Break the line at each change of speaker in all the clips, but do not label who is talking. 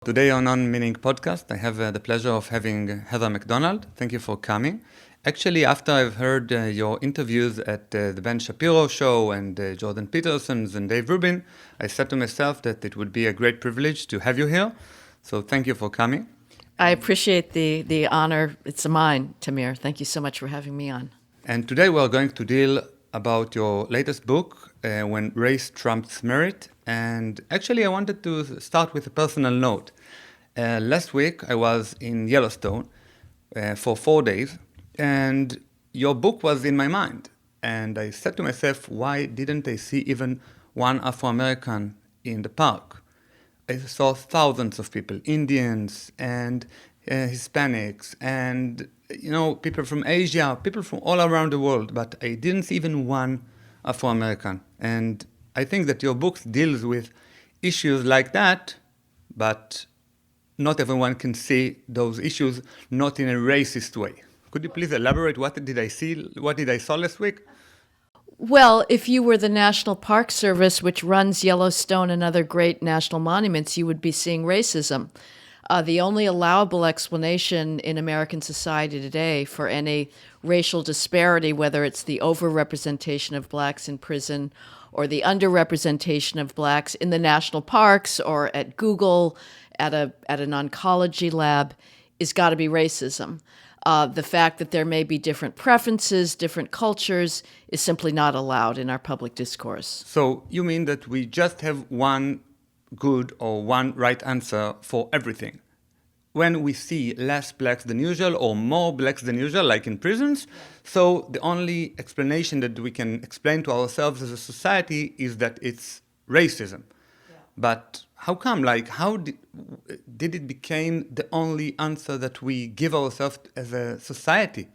Today on On-Meaning podcast, I have the pleasure of having Heather McDonald. Thank you for coming. Actually, after I've heard your interviews at the Ben Shapiro show and Jordan Peterson's and Dave Rubin, I said to myself that it would be a great privilege to have you here. So thank you for coming.
I appreciate the honor. It's mine, Tamir. Thank you so much for having me on.
And today we're going to deal about your latest book, When Race Trumps Merit. And actually, I wanted to start with a personal note. Last week, I was in Yellowstone for 4 days, and your book was in my mind. And I said to myself, why didn't I see even one Afro-American in the park? I saw thousands of people, Indians and Hispanics and people from Asia, people from all around the world, but I didn't see even one Afro-American. And I think that your book deals with issues like that, but not everyone can see those issues, not in a racist way. Could you please elaborate what did I saw last week?
Well, if you were the National Park Service, which runs Yellowstone and other great national monuments, you would be seeing racism. The only allowable explanation in American society today for any racial disparity, whether it's the overrepresentation of blacks in prison or the underrepresentation of blacks in the national parks or at Google, at an oncology lab, is got to be racism. The fact that there may be different preferences, different cultures, is simply not allowed in our public discourse.
So you mean that we just have one good or one right answer for everything? When we see less blacks than usual or more blacks than usual, like in prisons, so the only explanation that we can explain to ourselves as a society is that it's racism. Yeah. But how come? How did it become the only answer that we give ourselves as a society?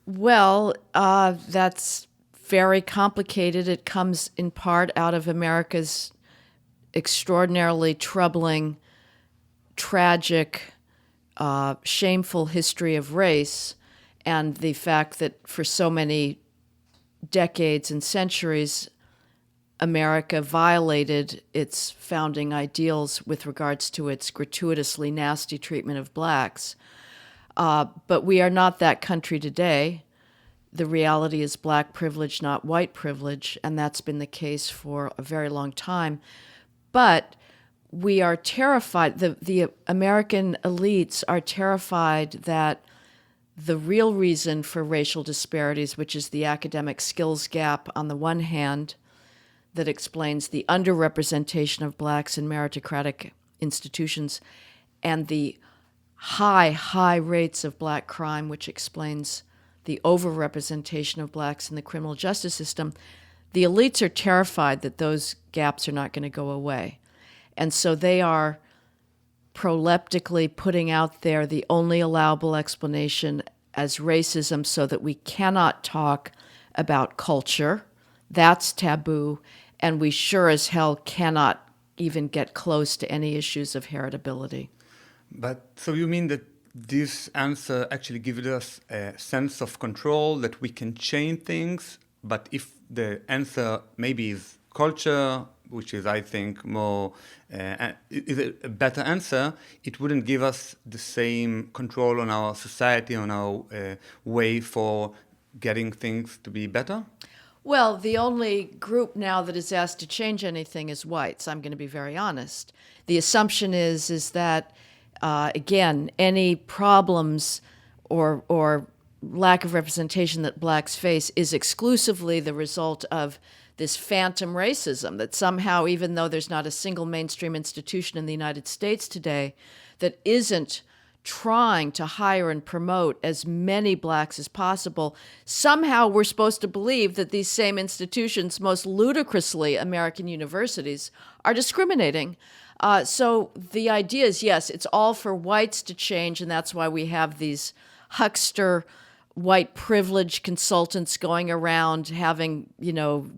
Well, that's very complicated. It comes in part out of America's extraordinarily troubling, tragic, shameful history of race, and the fact that for so many decades and centuries, America violated its founding ideals with regards to its gratuitously nasty treatment of blacks. But we are not that country today. The reality is black privilege, not white privilege, and that's been the case for a very long time. But we are terrified, the American elites are terrified that the real reason for racial disparities, which is the academic skills gap on the one hand, that explains the underrepresentation of blacks in meritocratic institutions, and the high rates of black crime, which explains the overrepresentation of blacks in the criminal justice system, the elites are terrified that those gaps are not going to go away. And so they are proleptically putting out there the only allowable explanation as racism so that we cannot talk about culture. That's taboo. And we sure as hell cannot even get close to any issues of heritability.
But so you mean that this answer actually gives us a sense of control, that we can change things, but if the answer maybe is culture, which is, I think, more is a better answer, it wouldn't give us the same control on our society, on our way for getting things to be better?
Well, the only group now that is asked to change anything is whites. I'm going to be very honest. The assumption is that, again, any problems or lack of representation that blacks face is exclusively the result of this phantom racism, that somehow, even though there's not a single mainstream institution in the United States today that isn't trying to hire and promote as many blacks as possible, somehow we're supposed to believe that these same institutions, most ludicrously American universities, are discriminating. So the idea is, yes, it's all for whites to change, and that's why we have these huckster white privilege consultants going around having,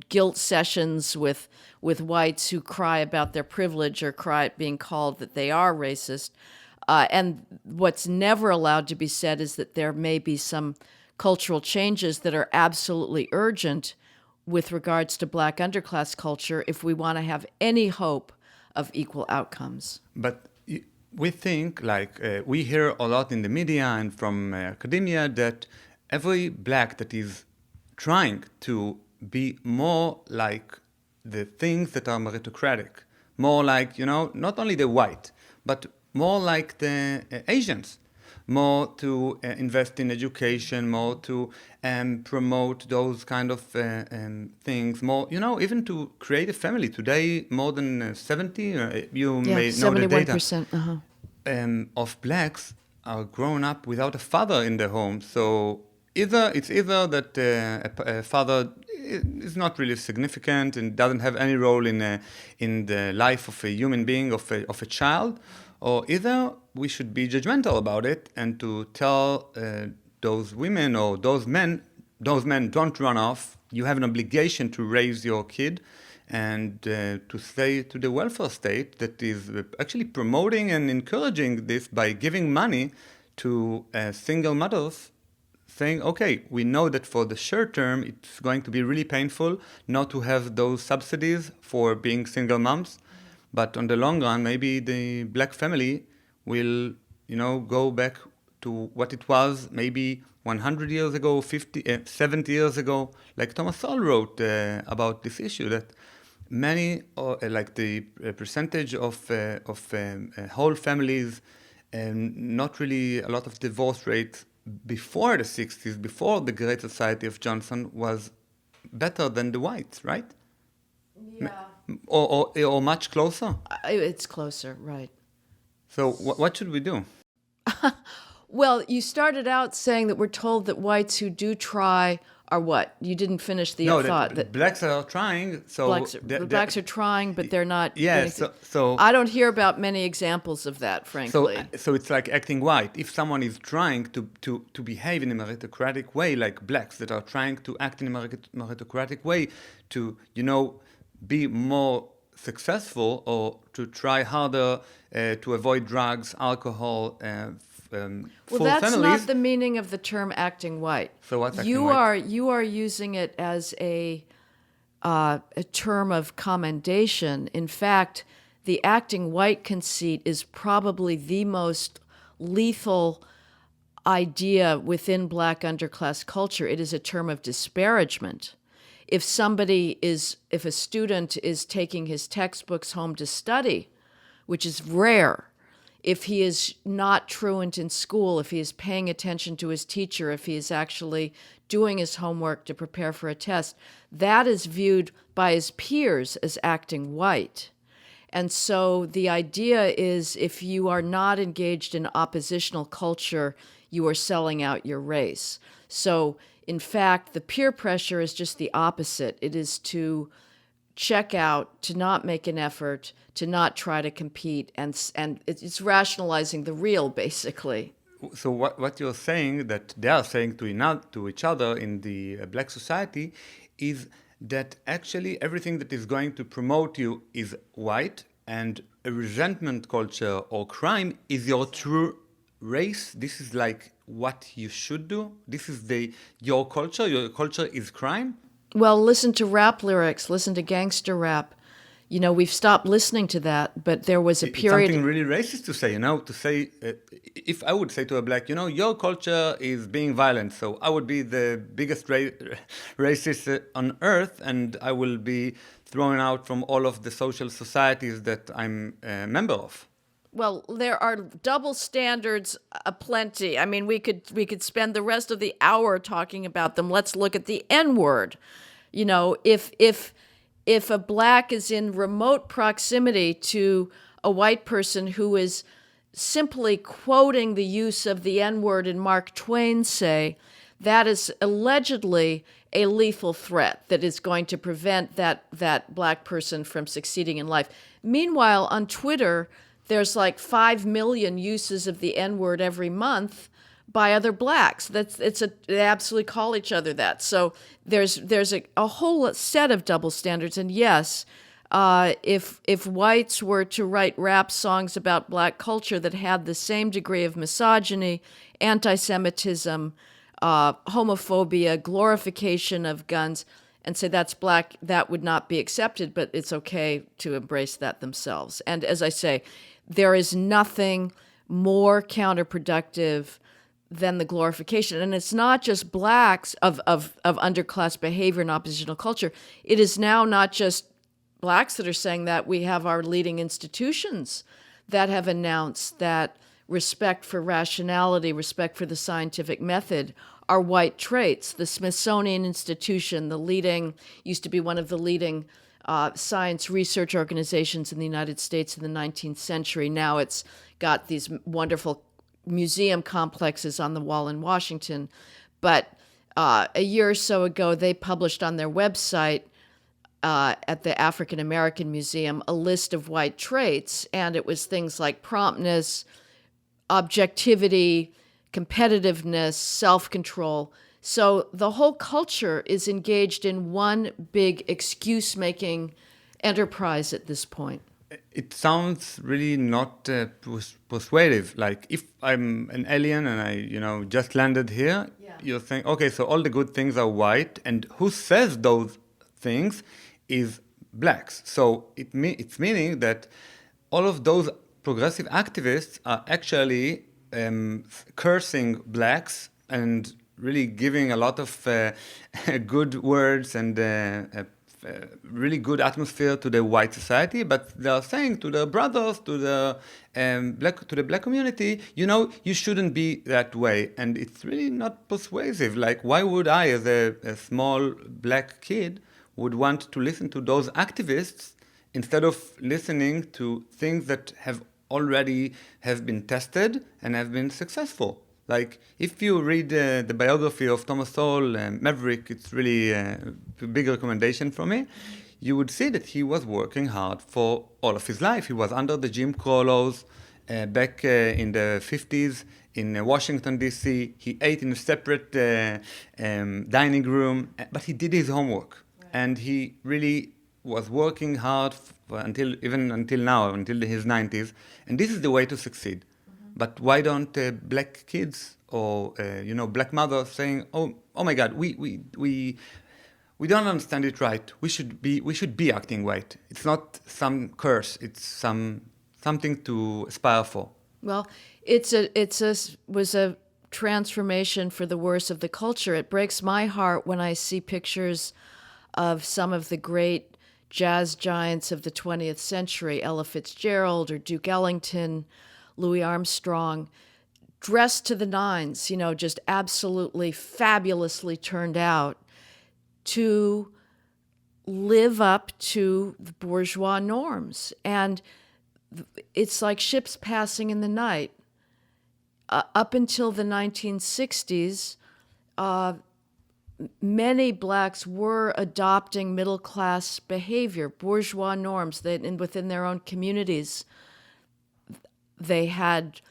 guilt sessions with whites who cry about their privilege or cry at being called that they are racist. And what's never allowed to be said is that there may be some cultural changes that are absolutely urgent with regards to black underclass culture if we want to have any hope of equal outcomes.
But we think, like, we hear a lot in the media and from academia that every black that is trying to be more like the things that are meritocratic, more like, not only the white, but more like the Asians, more to invest in education, more to promote those kind of things, more, even to create a family. Today, more than 70, you
Yeah,
may know the data,
71%. Uh-huh.
of blacks are grown up without a father in the home. So either that a father is not really significant and doesn't have any role in the life of a human being, of a child, or either we should be judgmental about it and to tell those women or those men don't run off. You have an obligation to raise your kid and to say to the welfare state that is actually promoting and encouraging this by giving money to single mothers, saying, okay, we know that for the short term it's going to be really painful not to have those subsidies for being single moms, but on the long run, maybe the black family will, go back to what it was maybe 100 years ago, 50, 70 years ago. Like Thomas Sowell wrote about this issue, that many, like the percentage of whole families, and not really a lot of divorce rates before the 60s, before the Great Society of Johnson, was better than the whites, right?
Yeah.
Or much closer.
It's closer, right.
So what should we do?
Well, you started out saying that we're told that whites who do try are what? You didn't finish the thought.
That blacks are trying. So
blacks are trying, but they're not.
Yeah. So
I don't hear about many examples of that, frankly.
So it's like acting white. If someone is trying to behave in a meritocratic way, like blacks that are trying to act in a meritocratic way, to be more successful or to try harder to avoid drugs, alcohol.
Well, that's not the meaning of the term acting white.
So what's acting white?
You are using it as a term of commendation. In fact, the acting white conceit is probably the most lethal idea within black underclass culture. It is a term of disparagement. If a student is taking his textbooks home to study, which is rare, if he is not truant in school, if he is paying attention to his teacher, if he is actually doing his homework to prepare for a test, that is viewed by his peers as acting white. And so the idea is, if you are not engaged in oppositional culture, you are selling out your race. So in fact, the peer pressure is just the opposite. It is to check out, to not make an effort, to not try to compete, and it's rationalizing the real, basically.
So what you're saying, that they are saying to each other in the black society, is that actually everything that is going to promote you is white, and a resentment culture or crime is your true race. This is like what you should do. This is your culture. Your culture is crime.
Well, listen to rap lyrics, listen to gangster rap. We've stopped listening to that, but there was a period...
It's something really racist to say, if I would say to a black, your culture is being violent, so I would be the biggest racist on earth, and I will be thrown out from all of the social societies that I'm a member of.
Well, there are double standards aplenty. I mean, we could spend the rest of the hour talking about them. Let's look at the N-word. If a black is in remote proximity to a white person who is simply quoting the use of the N-word in Mark Twain, say, that is allegedly a lethal threat that is going to prevent that black person from succeeding in life. Meanwhile, on Twitter, there's like 5 million uses of the N-word every month by other blacks. They absolutely call each other that. So there's a whole set of double standards. And yes, if whites were to write rap songs about black culture that had the same degree of misogyny, anti-Semitism, homophobia, glorification of guns, and say that's black, that would not be accepted, but it's okay to embrace that themselves. And as I say, there is nothing more counterproductive than the glorification. And it's not just blacks of underclass behavior and oppositional culture. It is now not just blacks that are saying that. We have our leading institutions that have announced that respect for rationality, respect for the scientific method are white traits. The Smithsonian Institution, used to be one of the leading science research organizations in the United States in the 19th century. Now it's got these wonderful museum complexes on the wall in Washington. But a year or so ago, they published on their website at the African American Museum a list of white traits, and it was things like promptness, objectivity, competitiveness, self-control. So the whole culture is engaged in one big excuse-making enterprise at this point.
It sounds really not persuasive. Like if I'm an alien and I, just landed here, you're saying, okay, so all the good things are white, and who says those things is blacks. So it's meaning that all of those progressive activists are actually cursing blacks and really giving a lot of good words and really good atmosphere to the white society, but they are saying to their brothers, to the black community, you shouldn't be that way, and it's really not persuasive. Like, why would I, as a small black kid, would want to listen to those activists instead of listening to things that have been tested and have been successful? Like, if you read the biography of Thomas Sowell, Maverick, it's really a big recommendation for me. You would see that he was working hard for all of his life. He was under the Jim Crow laws back in the 50s in Washington, D.C. He ate in a separate dining room, but he did his homework. Right. And he really was working hard until now, until his 90s. And this is the way to succeed. But why don't black kids or black mothers saying, "Oh my God, we don't understand it right. We should be acting white. It's not some curse. It's something to aspire for."
Well, was a transformation for the worse of the culture. It breaks my heart when I see pictures of some of the great jazz giants of the 20th century, Ella Fitzgerald or Duke Ellington, Louis Armstrong, dressed to the nines, just absolutely fabulously turned out to live up to the bourgeois norms. And it's like ships passing in the night. Up until the 1960s, many blacks were adopting middle-class behavior, bourgeois norms within their own communities. They had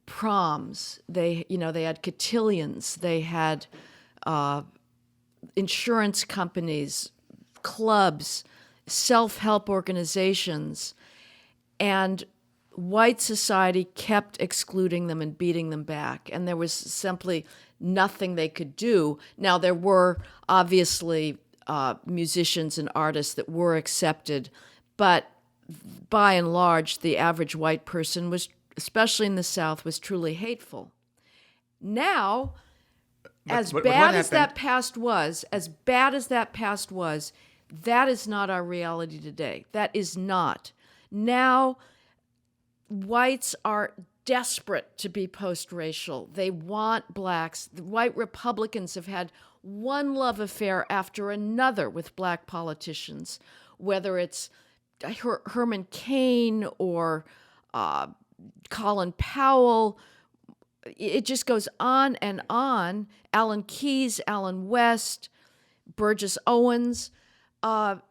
proms, they had cotillions, they had insurance companies, clubs, self-help organizations, and white society kept excluding them and beating them back, and there was simply nothing they could do. Now, there were obviously musicians and artists that were accepted, but by and large, the average white person was, especially in the South, was truly hateful. Now, as bad as that past was, that is not our reality today. That is not. Now, whites are desperate to be post-racial. They want blacks. The white Republicans have had one love affair after another with black politicians, whether it's Herman Cain or Colin Powell. It just goes on and on. Alan Keyes, Alan West, Burgess Owens. And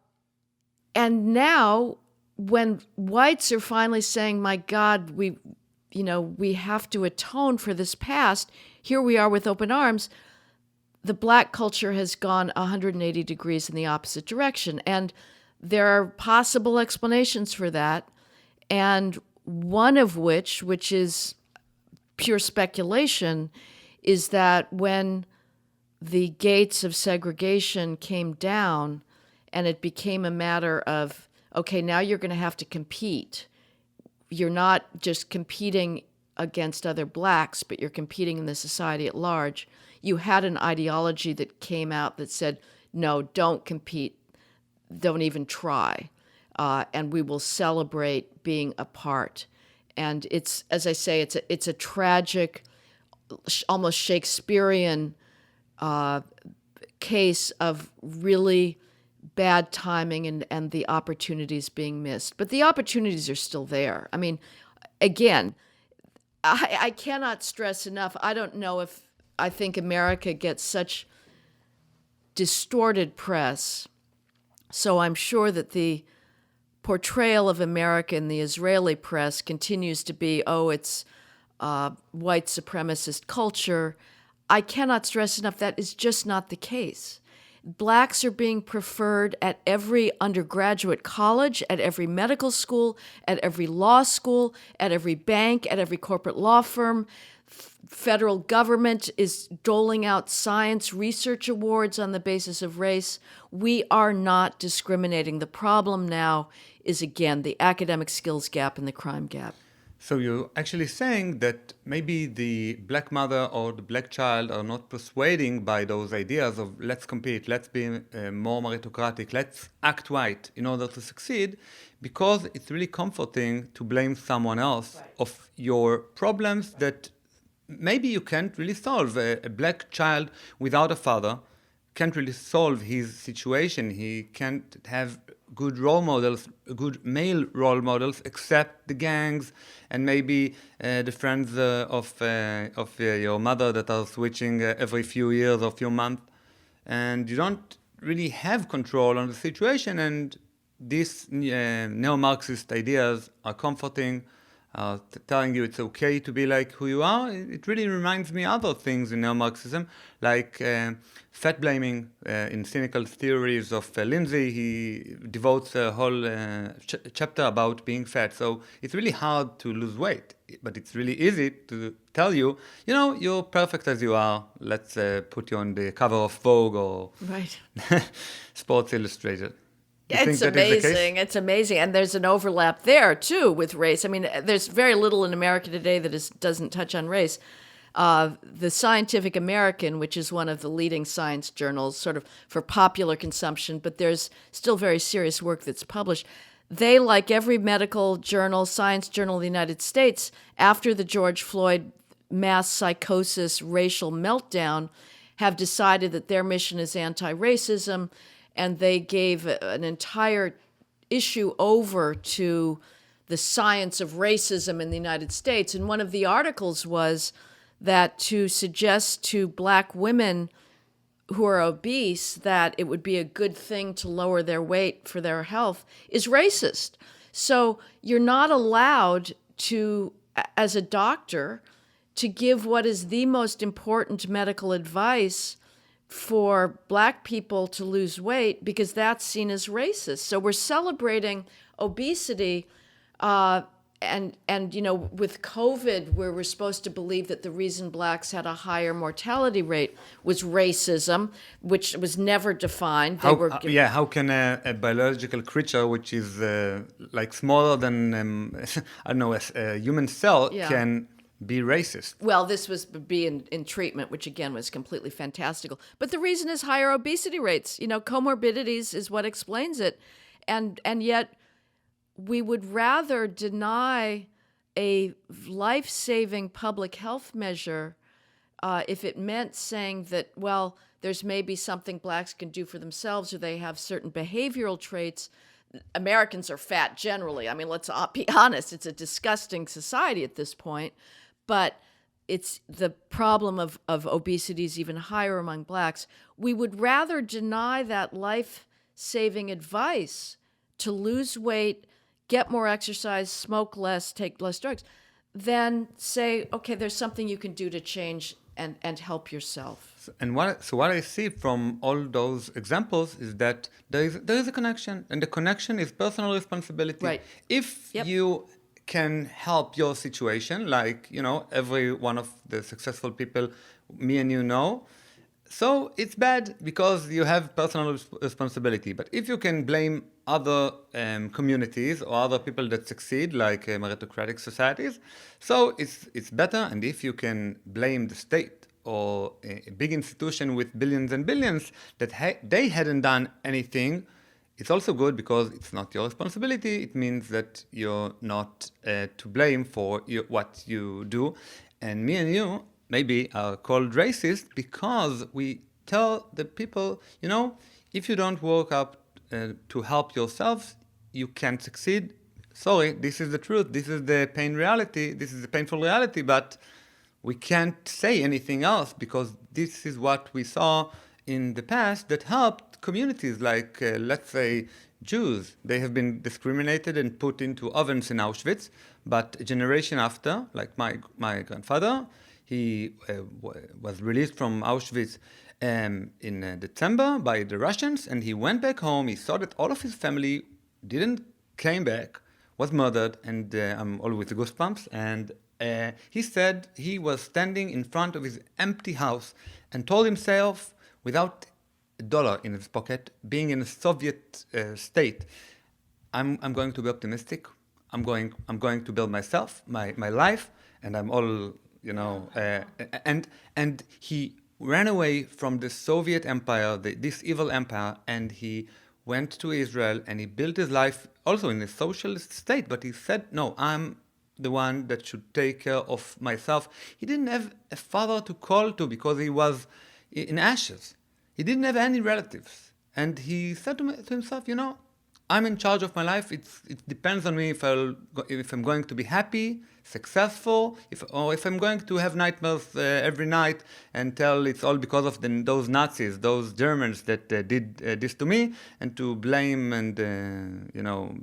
now, when whites are finally saying, my God, we have to atone for this past, here we are with open arms, the black culture has gone 180 degrees in the opposite direction. And there are possible explanations for that, and one of which is pure speculation, is that when the gates of segregation came down and it became a matter of, okay, now you're going to have to compete. you're not just competing against other blacks, but you're competing in the society at large. You had an ideology that came out that said, no, don't compete, don't even try, and we will celebrate being apart. And it's, as I say, it's a tragic, almost Shakespearean case of really bad timing and the opportunities being missed. But the opportunities are still there. I mean, again, I cannot stress enough. I don't know if I think America gets such distorted press. So I'm sure that the portrayal of America in the Israeli press continues to be, it's white supremacist culture. I cannot stress enough that is just not the case. Blacks are being preferred at every undergraduate college, at every medical school, at every law school, at every bank, at every corporate law firm. Federal government is doling out science research awards on the basis of race. We are not discriminating. The problem now is, again, the academic skills gap and the crime gap.
So you're actually saying that maybe the black mother or the black child are not persuading by those ideas of let's compete, let's be more meritocratic, let's act right in order to succeed, because it's really comforting to blame someone else of your problems that maybe you can't really solve. A black child without a father can't really solve his situation. He can't have good role models, good male role models, except the gangs and maybe the friends of your mother that are switching every few years or few months. And you don't really have control on the situation. And these neo-Marxist ideas are comforting, telling you it's okay to be like who you are. It really reminds me of other things in neo-Marxism, like fat blaming in cynical theories of Lindsay. He devotes a whole chapter about being fat. So it's really hard to lose weight, but it's really easy to tell you, you're perfect as you are. Let's put you on the cover of Vogue or Sports Illustrated.
It's amazing. It's amazing. And there's an overlap there, too, with race. I mean, there's very little in America today that doesn't touch on race. The Scientific American, which is one of the leading science journals, sort of for popular consumption, but there's still very serious work that's published. They, like every medical journal, science journal in the United States, after the George Floyd mass psychosis racial meltdown, have decided that their mission is anti-racism. And they gave an entire issue over to the science of racism in the United States. And one of the articles was that to suggest to black women who are obese that it would be a good thing to lower their weight for their health is racist. So you're not allowed to, as a doctor, to give what is the most important medical advice for black people to lose weight because that's seen as racist. So we're celebrating obesity, and with COVID, where we're supposed to believe that the reason blacks had a higher mortality rate was racism, which was never defined.
How can a biological creature, which is like smaller than a human cell, can be racist?
Well, this was be in treatment, which again was completely fantastical. But the reason is higher obesity rates. Comorbidities is what explains it. And yet we would rather deny a life-saving public health measure if it meant saying that, well, there's maybe something blacks can do for themselves or they have certain behavioral traits. Americans are fat generally. I mean, let's be honest. It's a disgusting society at this point. But it's the problem of obesity is even higher among blacks. We would rather deny that life-saving advice to lose weight, get more exercise, smoke less, take less drugs, than say, okay, there's something you can do to change and help yourself.
What I see from all those examples is that there is a connection, and the connection is personal responsibility.
Right.
If you can help your situation, like every one of the successful people me and you know, So it's bad because you have personal responsibility. But if you can blame other communities or other people that succeed, like meritocratic societies, so it's better. And if you can blame the state or a big institution with billions and billions that they hadn't done anything, it's also good because it's not your responsibility. It means that you're not to blame for what you do. And me and you maybe are called racist because we tell the people, if you don't work up to help yourselves, you can't succeed. Sorry, this is the truth. This is the reality. This is the painful reality, but we can't say anything else because this is what we saw in the past that helped communities like, let's say, Jews. They have been discriminated and put into ovens in Auschwitz, but a generation after, like my grandfather, he was released from Auschwitz in December by the Russians, and he went back home. He saw that all of his family didn't came back, was murdered, and I'm all with the goosebumps. And he said he was standing in front of his empty house and told himself, without a dollar in his pocket, being in a Soviet state, I'm going to be optimistic. I'm going to build myself, my life, and I'm all, and he ran away from the Soviet empire, this evil empire, and he went to Israel and he built his life also in a socialist state. But he said, no, I'm the one that should take care of myself. He didn't have a father to call to because he was in ashes. He didn't have any relatives. And he said to himself, I'm in charge of my life. It depends on me if I'm going to be happy, successful, or if I'm going to have nightmares every night and tell it's all because of those Nazis, those Germans that did this to me, and to blame and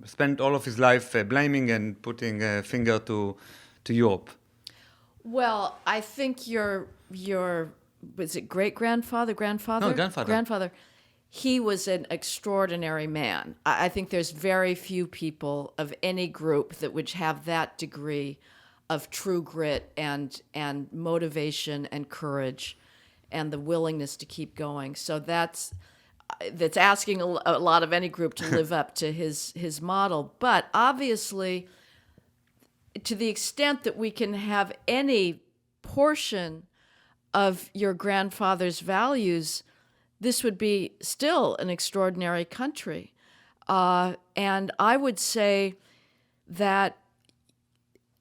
spend all of his life blaming and putting a finger to Europe.
Well, I think your was it great-grandfather, grandfather?
No, grandfather.
Grandfather. He was an extraordinary man. I think there's very few people of any group that would have that degree of true grit and motivation and courage and the willingness to keep going. So that's asking a lot of any group to live up to his model. But obviously, to the extent that we can have any portion of your grandfather's values, this would be still an extraordinary country. And I would say that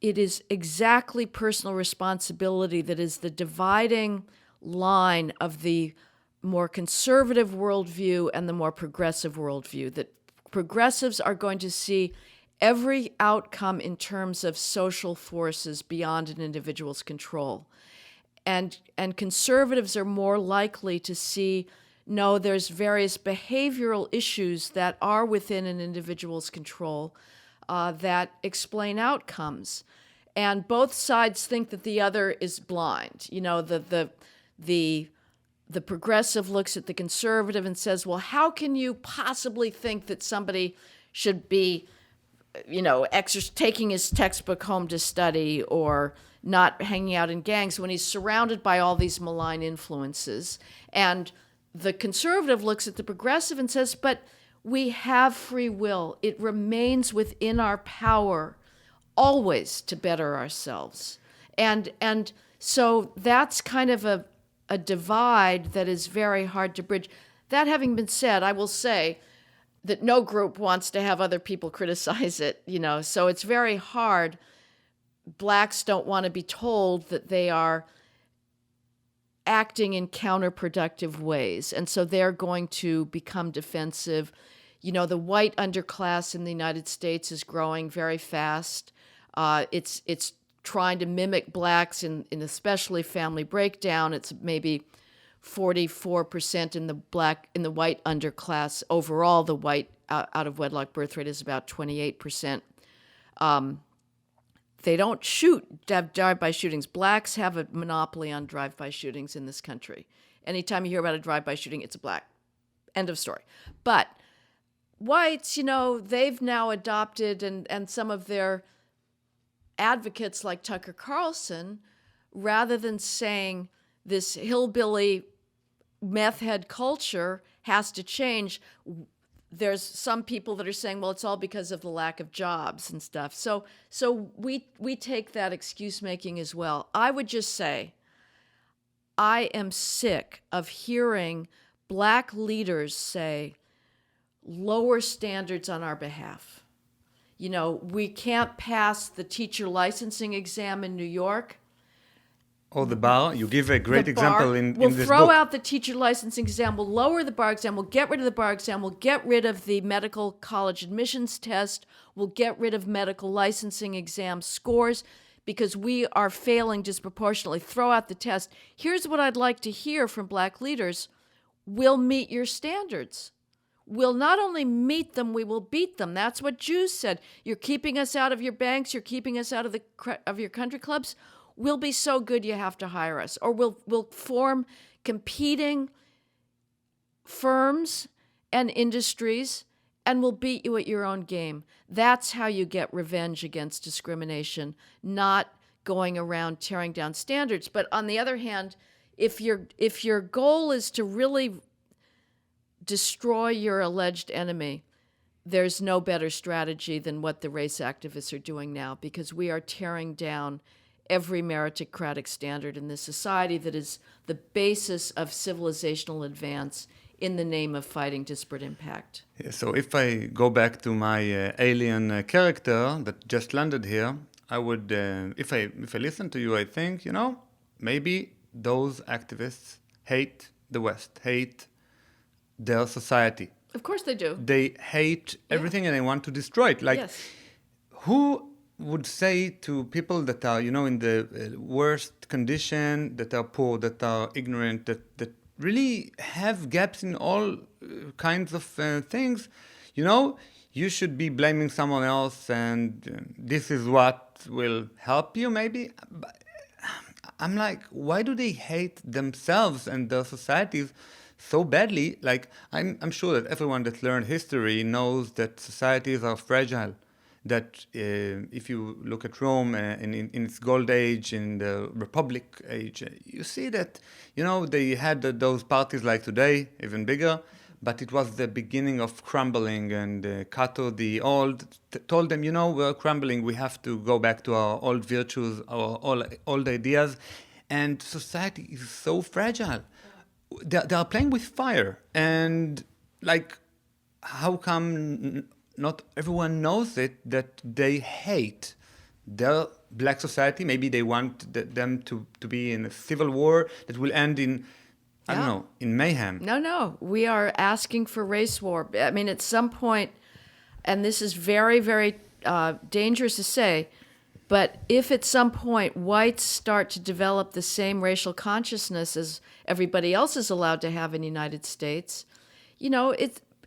it is exactly personal responsibility that is the dividing line of the more conservative worldview and the more progressive worldview, that progressives are going to see every outcome in terms of social forces beyond an individual's control. And conservatives are more likely to see, no, there's various behavioral issues that are within an individual's control that explain outcomes. And both sides think that the other is blind. The progressive looks at the conservative and says, well, how can you possibly think that somebody should be, taking his textbook home to study or not hanging out in gangs when he's surrounded by all these malign influences? And the conservative looks at the progressive and says, but we have free will. It remains within our power always to better ourselves. And so that's kind of a divide that is very hard to bridge. That having been said, I will say that no group wants to have other people criticize it, so it's very hard. Blacks don't want to be told that they are acting in counterproductive ways, and so they're going to become defensive. The white underclass in the United States is growing very fast. It's trying to mimic blacks in especially family breakdown. It's maybe 44% in the white underclass. Overall, the white out of wedlock birth rate is about 28%. They don't have drive-by shootings. Blacks have a monopoly on drive-by shootings in this country. Anytime you hear about a drive-by shooting, it's a black. End of story. But whites, they've now adopted, and some of their advocates like Tucker Carlson, rather than saying this hillbilly meth head culture has to change. There's some people that are saying, well, it's all because of the lack of jobs and stuff. So we take that excuse making as well. I would just say, I am sick of hearing Black leaders say, lower standards on our behalf. You know, we can't pass the teacher licensing exam in New York.
Or the bar. You give a great example in this book.
We'll throw out the teacher licensing exam. We'll lower the bar exam. We'll get rid of the bar exam. We'll get rid of the medical college admissions test. We'll get rid of medical licensing exam scores because we are failing disproportionately. Throw out the test. Here's what I'd like to hear from Black leaders. We'll meet your standards. We'll not only meet them, we will beat them. That's what Jews said. You're keeping us out of your banks. You're keeping us out of your country clubs. We'll be so good you have to hire us. Or we'll form competing firms and industries, and we'll beat you at your own game. That's how you get revenge against discrimination, not going around tearing down standards. But on the other hand, if your goal is to really destroy your alleged enemy, there's no better strategy than what the race activists are doing now, because we are tearing down every meritocratic standard in this society that is the basis of civilizational advance in the name of fighting disparate impact.
Yeah, so if I go back to my alien character that just landed here, I would, if I listen to you, I think, maybe those activists hate the West, hate their society.
Of course they do.
They hate everything and they want to destroy it. Like,
yes.
Who would say to people that are, in the worst condition, that are poor, that are ignorant, that really have gaps in all kinds of things, you should be blaming someone else and this is what will help you maybe? I'm like, why do they hate themselves and their societies so badly? Like, I'm sure that everyone that learned history knows that societies are fragile. That if you look at Rome in its gold age, in the Republic age, you see that, they had those parties like today, even bigger, but it was the beginning of crumbling, and Cato the Old told them, we're crumbling, we have to go back to our old virtues, our old ideas, and society is so fragile. They are playing with fire, and like, how come not everyone knows it, that they hate their Black society? Maybe they want them to be in a civil war that will end in, I don't know, in mayhem.
No. We are asking for race war. I mean, at some point, and this is very, very dangerous to say, but if at some point whites start to develop the same racial consciousness as everybody else is allowed to have in the United States,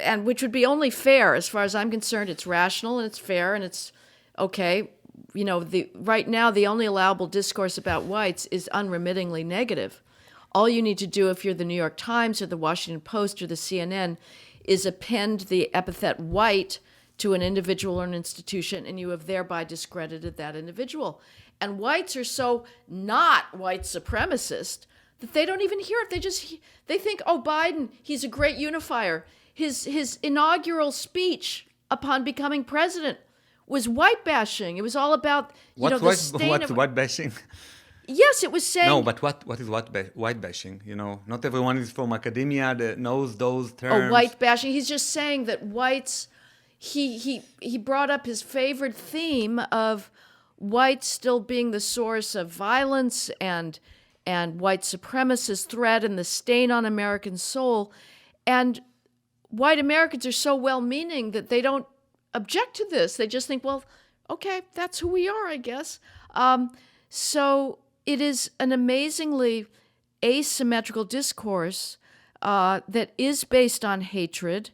and which would be only fair as far as I'm concerned. It's rational and it's fair and it's okay. Right now the only allowable discourse about whites is unremittingly negative. All you need to do if you're the New York Times or the Washington Post or the CNN is append the epithet white to an individual or an institution, and you have thereby discredited that individual. And whites are so not white supremacist that they don't even hear it. They think, oh, Biden, he's a great unifier. His inaugural speech upon becoming president was white bashing. It was all about the stain
what's
of
white bashing?
Yes, it was saying.
No, but what is white bashing? Not everyone is from academia that knows those terms.
Oh, white bashing. He's just saying that whites. He brought up his favorite theme of whites still being the source of violence and white supremacist threat and the stain on American soul, and white Americans are so well-meaning that they don't object to this. They just think, well, okay, that's who we are, I guess. So it is an amazingly asymmetrical discourse that is based on hatred,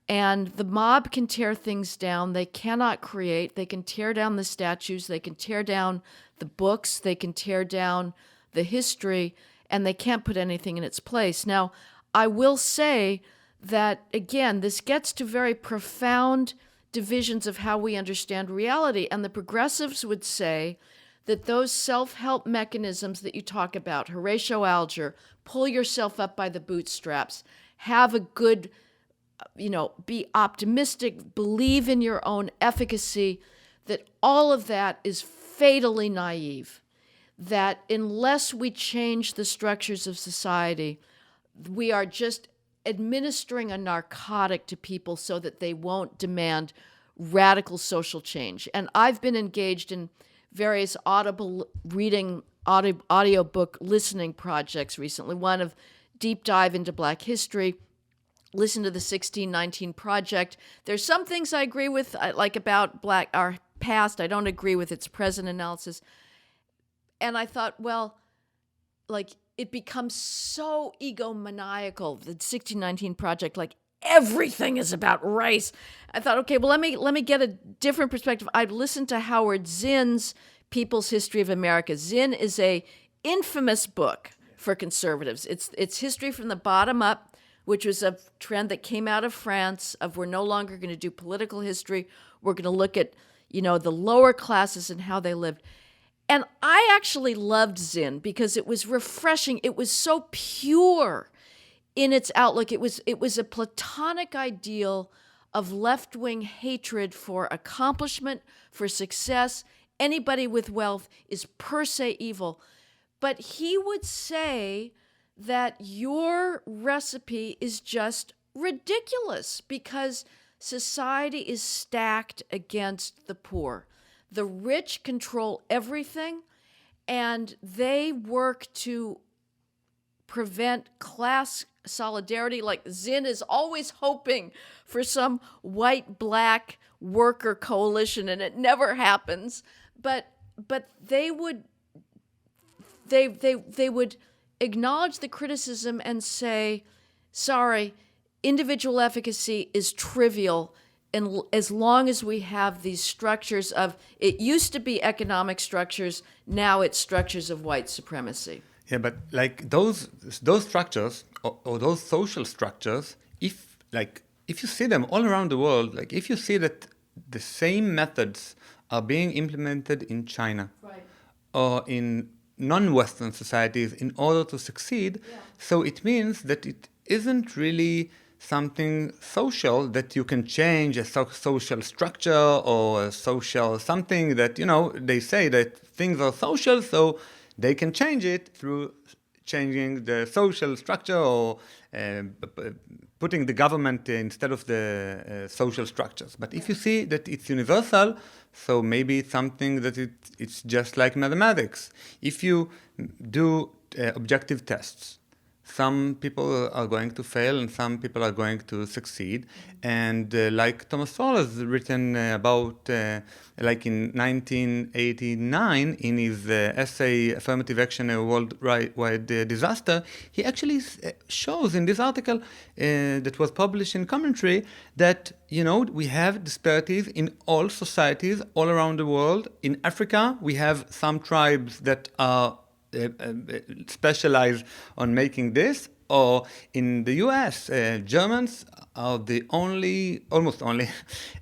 and the mob can tear things down. They cannot create. They can tear down the statues. They can tear down the books. They can tear down the history, and they can't put anything in its place. Now, I will say that, again, this gets to very profound divisions of how we understand reality. And the progressives would say that those self-help mechanisms that you talk about, Horatio Alger, pull yourself up by the bootstraps, have a good, be optimistic, believe in your own efficacy, that all of that is fatally naive. That unless we change the structures of society, we are just administering a narcotic to people so that they won't demand radical social change. And I've been engaged in various audible reading, audiobook listening projects recently. One of deep dive into Black history, listen to the 1619 Project. There's some things I agree with, like about our past. I don't agree with its present analysis. And I thought, well, like, it becomes so egomaniacal, the 1619 Project, like everything is about race. I thought, okay, well, let me get a different perspective. I've listened to Howard Zinn's People's History of America. Zinn is a infamous book for conservatives. It's history from the bottom up, which was a trend that came out of France of we're no longer going to do political history. We're going to look at, the lower classes and how they lived. And I actually loved Zinn because it was refreshing. It was so pure in its outlook. It was a platonic ideal of left-wing hatred for accomplishment, for success. Anybody with wealth is per se evil. But he would say that your recipe is just ridiculous because society is stacked against the poor. The rich control everything, and they work to prevent class solidarity. Like Zinn is always hoping for some white-black worker coalition, and it never happens. But they would acknowledge the criticism and say, sorry, individual efficacy is trivial. And as long as we have these structures of, it used to be economic structures, now it's structures of white supremacy.
Yeah, but like those structures or those social structures, if you see them all around the world, like if you see that the same methods are being implemented in China,
right,
or in non-Western societies in order to succeed, so it means that it isn't really something social that you can change, a social structure or a social something that, they say that things are social, so they can change it through changing the social structure or putting the government instead of the social structures. But if you see that it's universal, so maybe it's something that it's just like mathematics. If you do objective tests, some people are going to fail and some people are going to succeed. And like Thomas Sowell has written about, like in 1989, in his essay, Affirmative Action, a Worldwide Disaster, he actually shows in this article that was published in Commentary that, we have disparities in all societies all around the world. In Africa, we have some tribes that are specialize on making this, or in the US, Germans are the almost only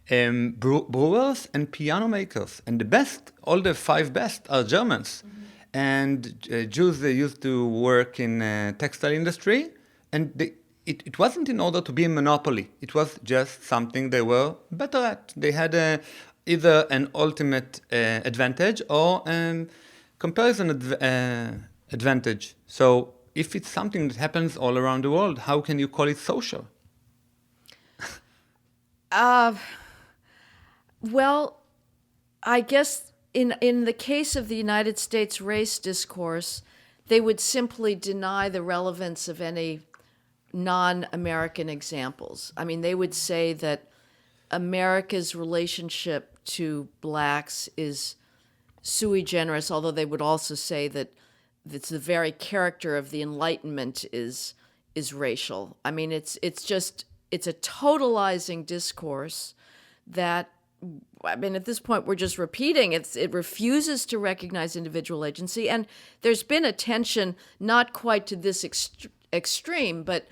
brewers and piano makers, and the best, all the 5 best are Germans. Mm-hmm. And Jews, they used to work in textile industry, and it wasn't in order to be a monopoly. It was just something they were better at. They had either an ultimate advantage or comparison advantage. So if it's something that happens all around the world, how can you call it social?
Well, I guess in the case of the United States race discourse, they would simply deny the relevance of any non-American examples. I mean, they would say that America's relationship to blacks is sui generis, although they would also say that it's the very character of the Enlightenment is racial. I mean, it's a totalizing discourse that, I mean, at this point we're just repeating. It refuses to recognize individual agency, and there's been a tension, not quite to this extreme, but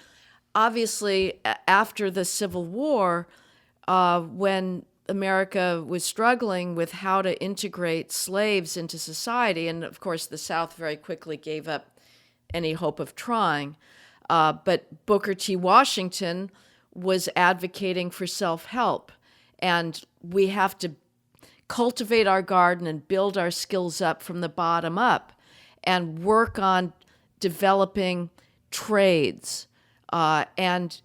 obviously after the Civil War, when America was struggling with how to integrate slaves into society. And of course, the South very quickly gave up any hope of trying. But Booker T. Washington was advocating for self-help. And we have to cultivate our garden and build our skills up from the bottom up and work on developing trades and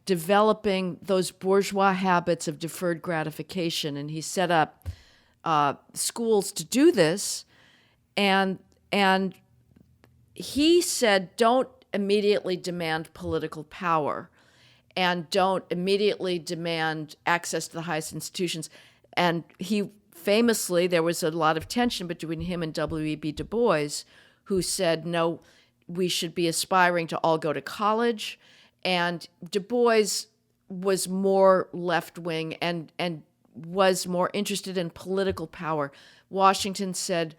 developing those bourgeois habits of deferred gratification. And he set up schools to do this. And he said, don't immediately demand political power and don't immediately demand access to the highest institutions. And he famously, there was a lot of tension between him and W.E.B. Du Bois, who said, no, we should be aspiring to all go to college. And Du Bois was more left-wing and was more interested in political power. Washington said,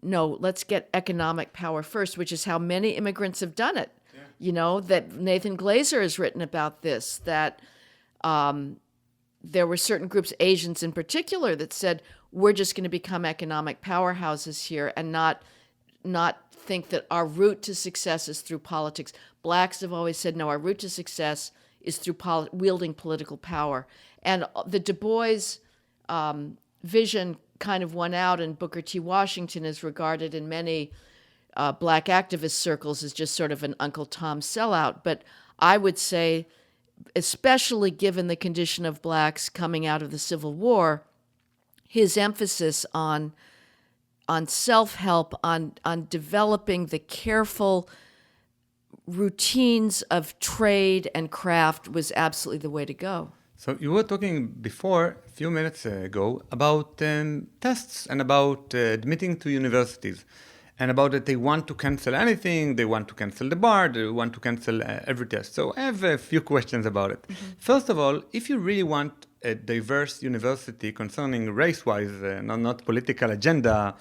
no, let's get economic power first, which is how many immigrants have done it. Yeah. You know, that Nathan Glazer has written about this, that there were certain groups, Asians in particular, that said, we're just going to become economic powerhouses here and not think that our route to success is through politics. Blacks have always said, no, our route to success is through wielding political power. And the Du Bois vision kind of won out, and Booker T. Washington is regarded in many black activist circles as just sort of an Uncle Tom sellout. But I would say, especially given the condition of blacks coming out of the Civil War, his emphasis on self-help, on developing the careful routines of trade and craft was absolutely the way to go.
So you were talking before, a few minutes ago, about tests and about admitting to universities, and about that they want to cancel anything, they want to cancel the bar, they want to cancel every test. So I have a few questions about it. Mm-hmm. First of all, if you really want a diverse university concerning race-wise, not political agenda,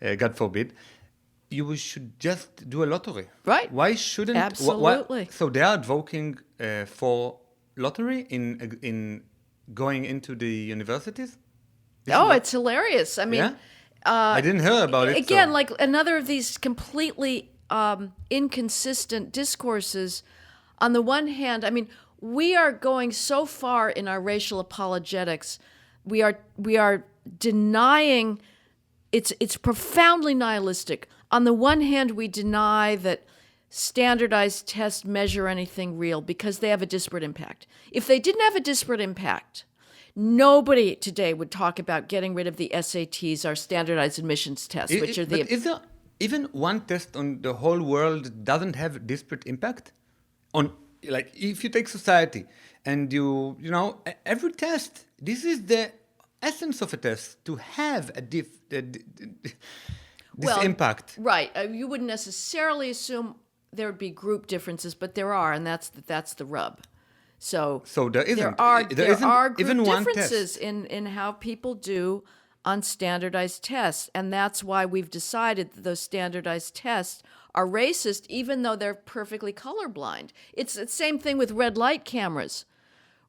God forbid, you should just do a lottery.
Right.
Why shouldn't...
Absolutely.
So they are advocating for lottery in going into the universities?
It's hilarious. I mean...
Yeah? I didn't hear about it.
Again, like another of these completely inconsistent discourses. On the one hand, I mean, we are going so far in our racial apologetics. We are denying. It's profoundly nihilistic. On the one hand, we deny that standardized tests measure anything real because they have a disparate impact. If they didn't have a disparate impact, nobody today would talk about getting rid of the SATs, our standardized admissions tests, which are the...
But is there even one test on the whole world doesn't have disparate impact? On, like, if you take society and you know, every test, this is the essence of a test, to have this impact.
Right. You wouldn't necessarily assume there would be group differences, but there are, and that's the rub. So there are group even differences in how people do on standardized tests, and that's why we've decided that those standardized tests are racist, even though they're perfectly colorblind. It's the same thing with red light cameras.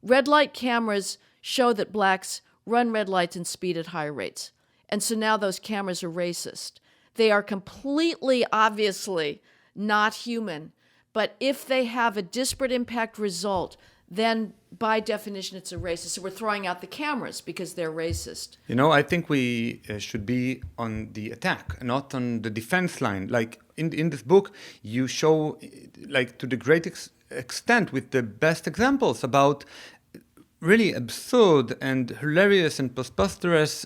Red light cameras show that blacks run red lights and speed at higher rates, and so now those cameras are racist. They are completely, obviously, not human, but if they have a disparate impact result, then by definition it's a racist. So we're throwing out the cameras because they're racist.
You know, I think we should be on the attack, not on the defense line. Like in this book, you show, like, to the great extent with the best examples about really absurd and hilarious and preposterous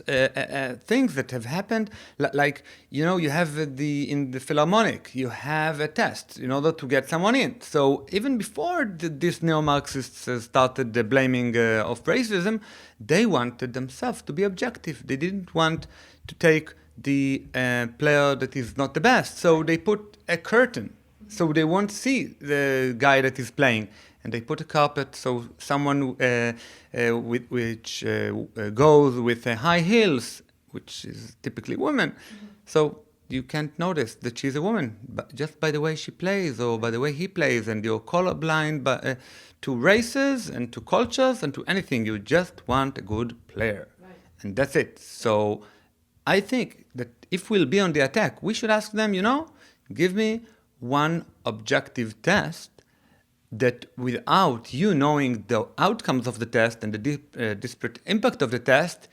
things that have happened. Like, you know, you have in the Philharmonic, you have a test in order to get someone in. So even before these neo-Marxists started the blaming of racism, they wanted themselves to be objective. They didn't want to take the player that is not the best. So they put a curtain, so they won't see the guy that is playing. And they put a carpet, so someone which goes with high heels, which is typically women. Mm-hmm. So you can't notice that she's a woman, but just by the way she plays or by the way he plays, and you're colorblind to races and to cultures and to anything. You just want a good player. Right. And that's it. So I think that if we'll be on the attack, we should ask them, give me one objective test that without you knowing the outcomes of the test and the disparate impact of the test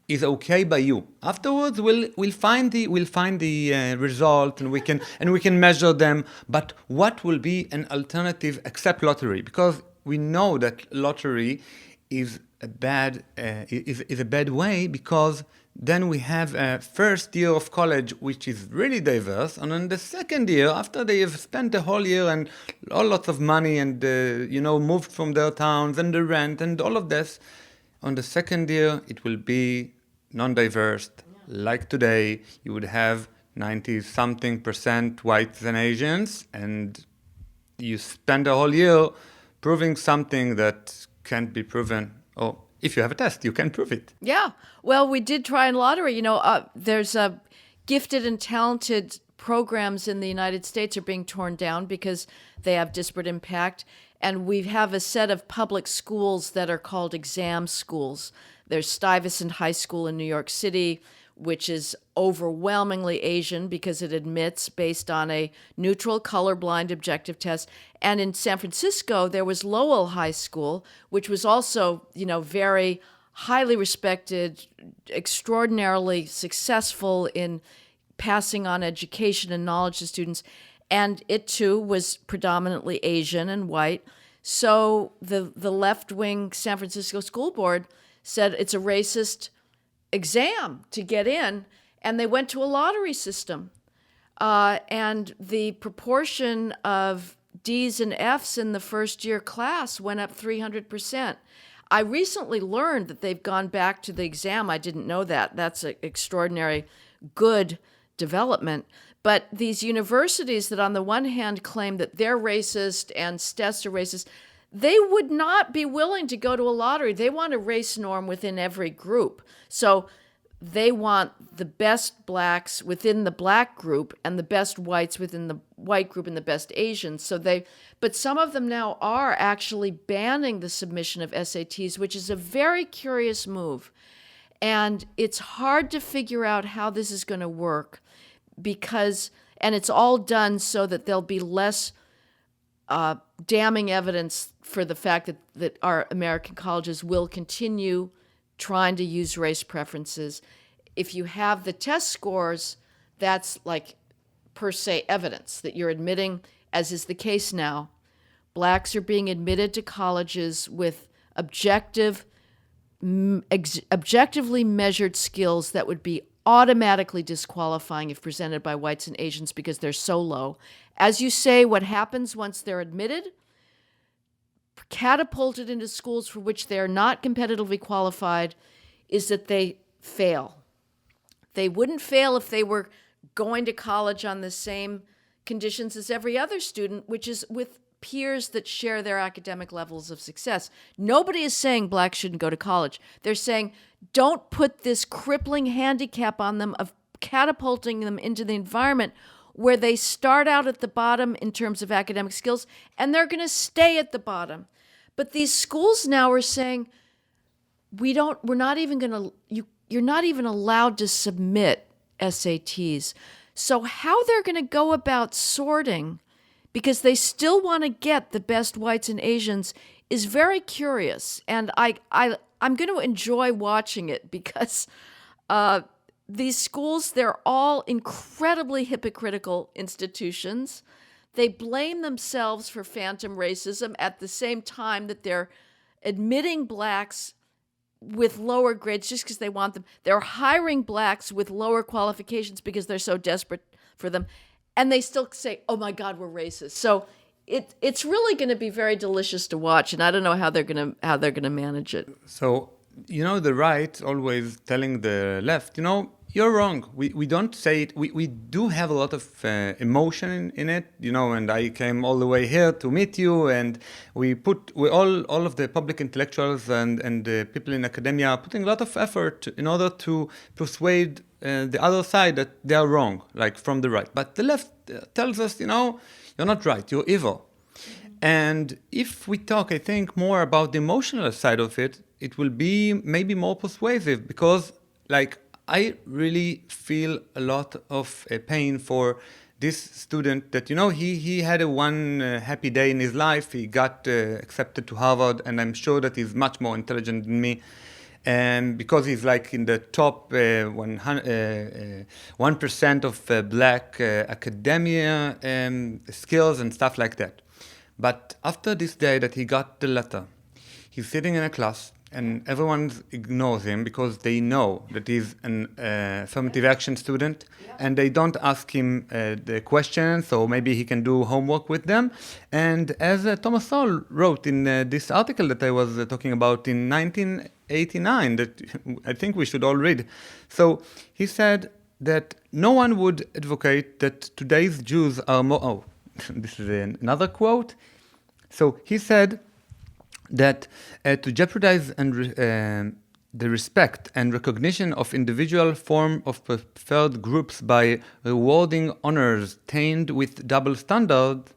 is okay by you. Afterwards, we'll find the result, and we can measure them. But what will be an alternative except lottery? Because we know that lottery is a bad way, because then we have a first year of college which is really diverse, and then the second year, after they have spent the whole year and lots of money and moved from their towns and the rent and all of this, on the second year it will be non-diverse. Like today, you would have 90-something% whites and Asians, and you spend the whole year proving something that can't be proven. Or if you have a test, you can prove it.
Yeah. Well, we did try in lottery. There's gifted and talented programs in the United States are being torn down because they have disparate impact. And we have a set of public schools that are called exam schools. There's Stuyvesant High School in New York City, which is overwhelmingly Asian because it admits based on a neutral, colorblind, objective test. And in San Francisco, there was Lowell High School, which was also, very highly respected, extraordinarily successful in passing on education and knowledge to students. And it, too, was predominantly Asian and white. So the left-wing San Francisco School Board said it's a racist exam to get in, and they went to a lottery system. And the proportion of D's and F's in the first-year class went up 300%. I recently learned that they've gone back to the exam. I didn't know that. That's an extraordinary good development. But these universities that on the one hand claim that they're racist and tests are racist, they would not be willing to go to a lottery. They want a race norm within every group. So they want the best blacks within the black group and the best whites within the white group and the best Asians. But some of them now are actually banning the submission of SATs, which is a very curious move. And it's hard to figure out how this is going to work and it's all done so that there'll be less damning evidence for the fact that our American colleges will continue trying to use race preferences. If you have the test scores, that's like per se evidence that you're admitting, as is the case now, blacks are being admitted to colleges with objectively measured skills that would be automatically disqualifying if presented by whites and Asians because they're so low. As you say, what happens once they're admitted, catapulted into schools for which they're not competitively qualified, is that they fail. They wouldn't fail if they were going to college on the same conditions as every other student, which is with peers that share their academic levels of success. Nobody is saying blacks shouldn't go to college. They're saying don't put this crippling handicap on them of catapulting them into the environment where they start out at the bottom in terms of academic skills, and they're going to stay at the bottom. But these schools now are saying, you're not even allowed to submit SATs. So how they're going to go about sorting, because they still want to get the best whites and Asians, is very curious. And I'm going to enjoy watching it because these schools, they're all incredibly hypocritical institutions. They blame themselves for phantom racism at the same time that they're admitting blacks with lower grades just because they want them. They're hiring blacks with lower qualifications because they're so desperate for them. And they still say, oh my God, we're racist. So it's really going to be very delicious to watch, and I don't know how they're going to manage it.
So, the right always telling the left, you're wrong. We don't say it. We do have a lot of emotion in it, and I came all the way here to meet you, and we all of the public intellectuals and the people in academia are putting a lot of effort in order to persuade the other side that they are wrong, like from the right. But the left tells us, you're not right, you're evil. And if we talk, I think, more about the emotional side of it, it will be maybe more persuasive because, like, I really feel a lot of pain for this student that, he had one happy day in his life. He got accepted to Harvard, and I'm sure that he's much more intelligent than me. And because he's like in the top 1% of black academia skills and stuff like that. But after this day that he got the letter, he's sitting in a class and everyone ignores him because they know that he's an affirmative action student, and they don't ask him the questions, so maybe he can do homework with them. And as Thomas Sowell wrote in this article that I was talking about in 1989, that I think we should all read. So he said that no one would advocate that today's Jews are more... Oh, this is another quote. So he said that to jeopardize the respect and recognition of individual form of preferred groups by rewarding honors tainted with double standards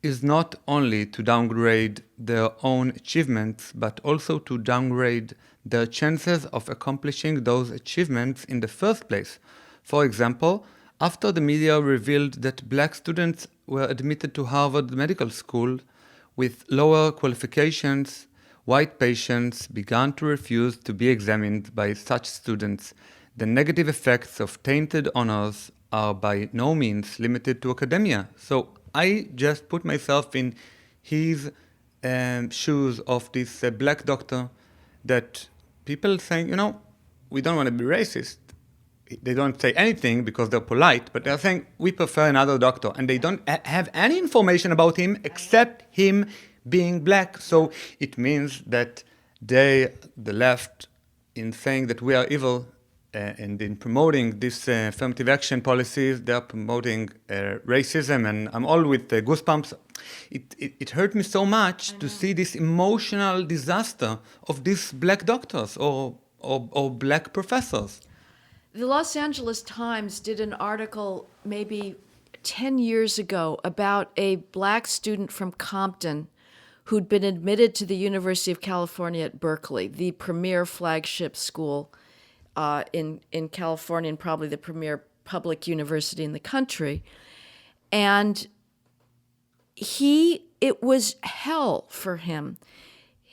is not only to downgrade their own achievements, but also to downgrade their chances of accomplishing those achievements in the first place. For example, after the media revealed that black students were admitted to Harvard Medical School with lower qualifications, white patients began to refuse to be examined by such students. The negative effects of tainted honors are by no means limited to academia. So I just put myself in his shoes of this black doctor, that people saying, we don't want to be racist. They don't say anything because they're polite, but they're saying, we prefer another doctor. And they don't have any information about him except him being black. So it means that they, the left, in saying that we are evil and in promoting this affirmative action policies, they are promoting racism. And I'm all with goosebumps. It hurt me so much to see this emotional disaster of these black doctors or black professors.
The Los Angeles Times did an article maybe 10 years ago about a black student from Compton who'd been admitted to the University of California at Berkeley, the premier flagship school in California and probably the premier public university in the country. And it was hell for him.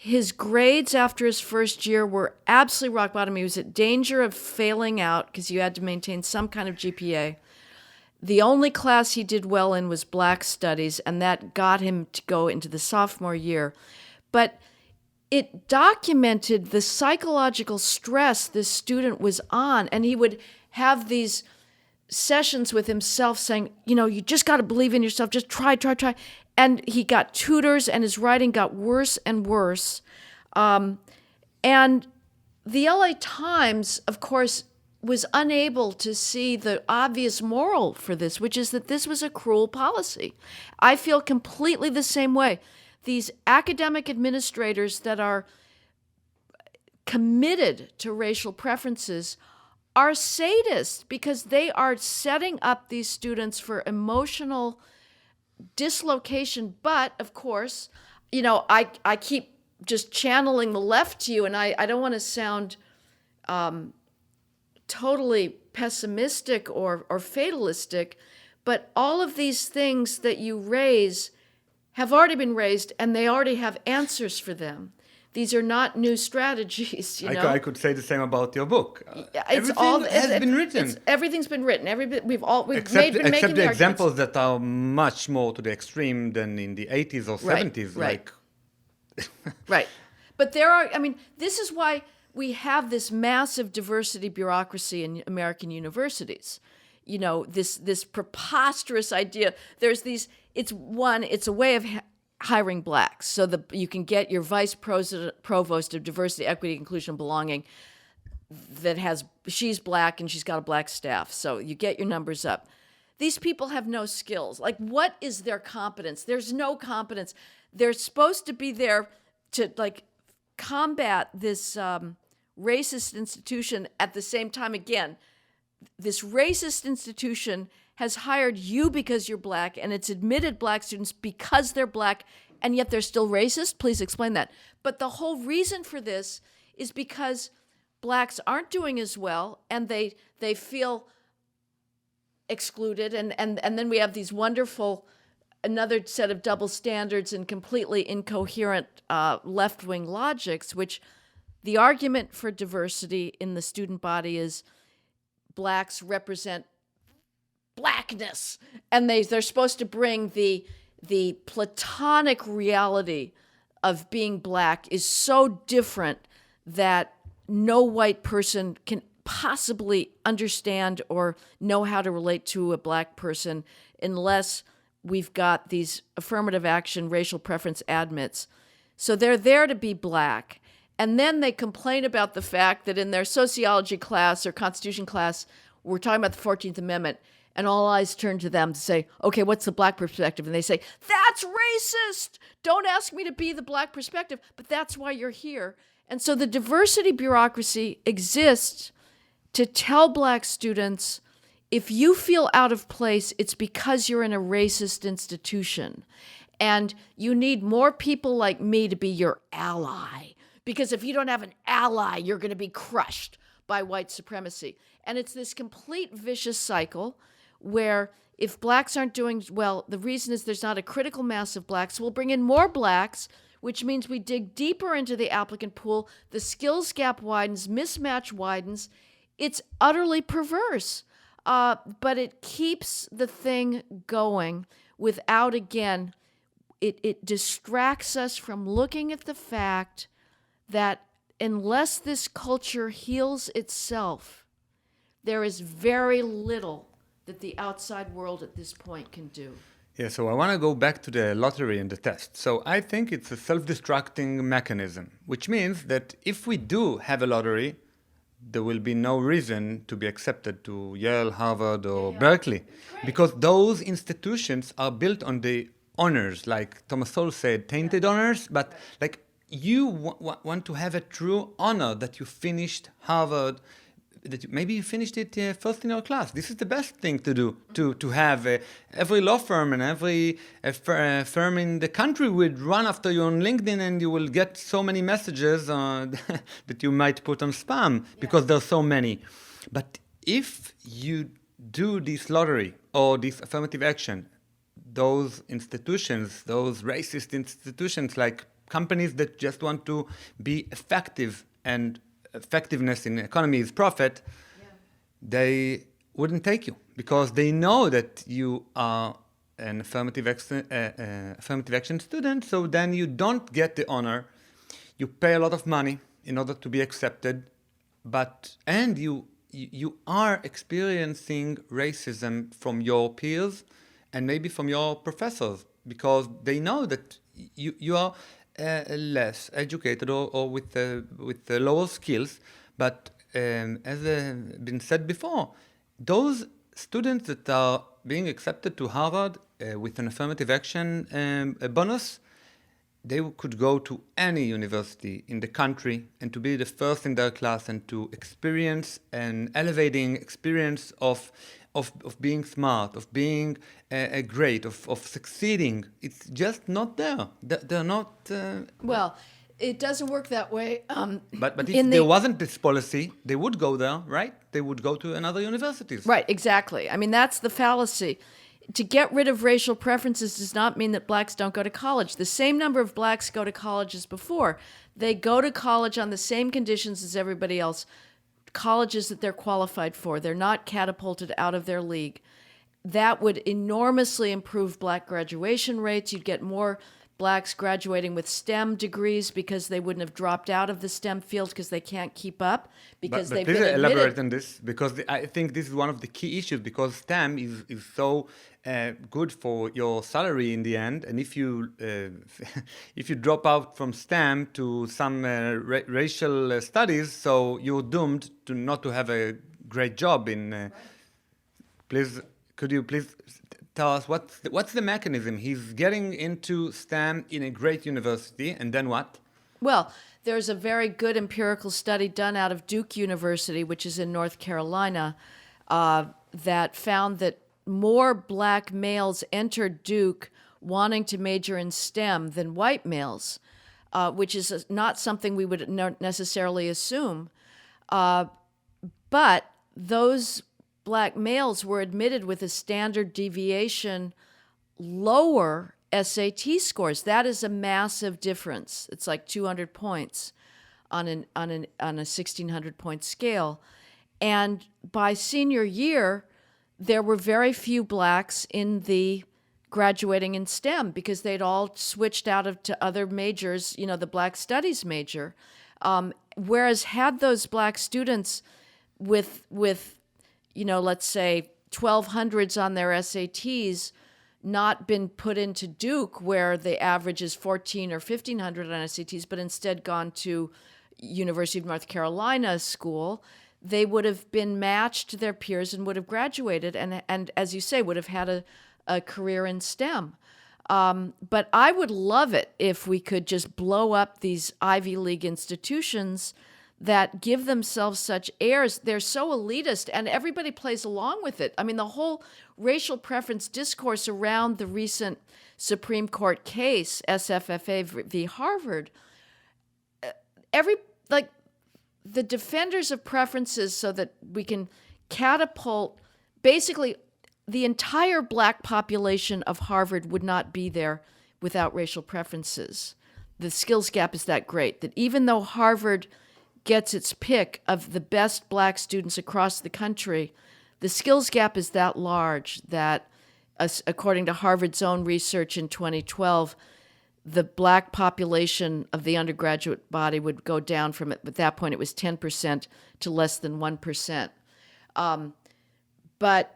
His grades after his first year were absolutely rock bottom. He was at danger of failing out because you had to maintain some kind of GPA. The only class he did well in was Black Studies, and that got him to go into the sophomore year. But it documented the psychological stress this student was on, and he would have these sessions with himself saying, you just got to believe in yourself, just try. And he got tutors, and his writing got worse and worse. And the LA Times, of course, was unable to see the obvious moral for this, which is that this was a cruel policy. I feel completely the same way. These academic administrators that are committed to racial preferences are sadists because they are setting up these students for emotional dislocation. But, of course, I keep just channeling the left to you, and I don't want to sound totally pessimistic or fatalistic, but all of these things that you raise have already been raised, and they already have answers for them. These are not new strategies,
I could say the same about your book.
Everything's
been written.
Everything's been written.
Except the examples that are much more to the extreme than in the 80s or 70s.
Right. Right. But this is why we have this massive diversity bureaucracy in American universities. This preposterous idea. There's these. It's a way of hiring blacks, so you can get your vice provost of diversity, equity, inclusion, belonging. She's black and she's got a black staff, so you get your numbers up. These people have no skills. Like, what is their competence? There's no competence. They're supposed to be there to combat this racist institution. At the same time, again, this racist institution has hired you because you're black, and it's admitted black students because they're black, and yet they're still racist? Please explain that. But the whole reason for this is because blacks aren't doing as well, and they feel excluded, and then we have these wonderful, another set of double standards and completely incoherent left-wing logics, which the argument for diversity in the student body is blacks represent blackness, and they're supposed to bring the platonic reality of being black is so different that no white person can possibly understand or know how to relate to a black person unless we've got these affirmative action racial preference admits. So they're there to be black. And then they complain about the fact that in their sociology class or constitution class, we're talking about the 14th Amendment, and all eyes turn to them to say, okay, what's the black perspective? And they say, that's racist. Don't ask me to be the black perspective, but that's why you're here. And so the diversity bureaucracy exists to tell black students, if you feel out of place, it's because you're in a racist institution. And you need more people like me to be your ally. Because if you don't have an ally, you're going to be crushed by white supremacy. And it's this complete vicious cycle where if blacks aren't doing well, the reason is there's not a critical mass of blacks. We'll bring in more blacks, which means we dig deeper into the applicant pool. The skills gap widens, mismatch widens. It's utterly perverse. But it keeps the thing going without, again, it distracts us from looking at the fact that unless this culture heals itself, there is very little that the outside world at this point can do.
Yeah, so I want to go back to the lottery and the test. So I think it's a self-destructing mechanism, which means that if we do have a lottery, there will be no reason to be accepted to Yale, Harvard, or Berkeley, because those institutions are built on the honors, like Thomas Sowell said, tainted honors, but like you want to have a true honor that you finished Harvard, that maybe you finished it first in your class. This is the best thing to do, to have every law firm and every firm in the country would run after you on LinkedIn, and you will get so many messages that you might put on spam because there's so many. But if you do this lottery or this affirmative action, those institutions, those racist institutions like companies that just want to be effective and effectiveness in the economy is profit, they wouldn't take you because they know that you are an affirmative action student, so then you don't get the honor. You pay a lot of money in order to be accepted, and you are experiencing racism from your peers and maybe from your professors because they know that you are less educated or with lower skills. But as been said before, those students that are being accepted to Harvard with an affirmative action bonus, they could go to any university in the country and to be the first in their class and to experience an elevating experience of being smart, of being great, of succeeding. It's just not there. They're not...
Well, it doesn't work that way.
But if there wasn't this policy, they would go there, right? They would go to another universities.
Right, exactly. I mean, that's the fallacy. To get rid of racial preferences does not mean that blacks don't go to college. The same number of blacks go to college as before. They go to college on the same conditions as everybody else. Colleges that they're qualified for. They're not catapulted out of their league. That would enormously improve black graduation rates. You'd get more blacks graduating with STEM degrees because they wouldn't have dropped out of the STEM field because they can't keep up because they've been admitted.
Please elaborate on this because I think this is one of the key issues because STEM is so good for your salary in the end, and if you drop out from STEM to some racial studies, so you're doomed to not to have a great job in. Please, could you please tell us what's the mechanism? He's getting into STEM in a great university, and then what?
Well, there's a very good empirical study done out of Duke University, which is in North Carolina, that found that more black males entered Duke wanting to major in STEM than white males, which is not something we would necessarily assume. But those black males were admitted with a standard deviation lower SAT scores. That is a massive difference. It's like 200 points on a 1,600 point scale. And by senior year, there were very few blacks in the graduating in STEM because they'd all switched to other majors, the Black Studies major. Whereas had those black students with let's say 1,200s on their SATs not been put into Duke, where the average is 1,400 or 1,500 on SATs, but instead gone to University of North Carolina school, they would have been matched to their peers and would have graduated and as you say, would have had a career in STEM. But I would love it if we could just blow up these Ivy League institutions that give themselves such airs. They're so elitist, and everybody plays along with it. I mean, the whole racial preference discourse around the recent Supreme Court case, SFFA v. Harvard, the defenders of preferences so that we can catapult, basically, the entire black population of Harvard would not be there without racial preferences. The skills gap is that great that even though Harvard gets its pick of the best black students across the country, the skills gap is that large that, according to Harvard's own research in 2012, the black population of the undergraduate body would go down from, at that point it was 10% to less than 1%. But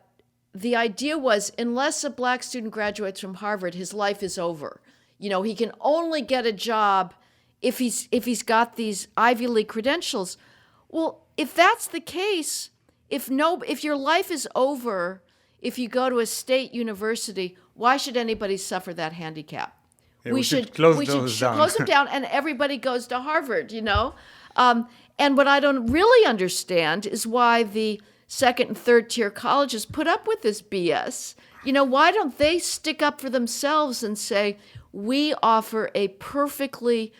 the idea was, unless a black student graduates from Harvard, his life is over. He can only get a job if he's got these Ivy League credentials. Well, if that's the case, if your life is over, if you go to a state university, why should anybody suffer that handicap?
Yeah, we should close
them down, and everybody goes to Harvard. And what I don't really understand is why the second and third tier colleges put up with this BS. Why don't they stick up for themselves and say, we offer a perfectly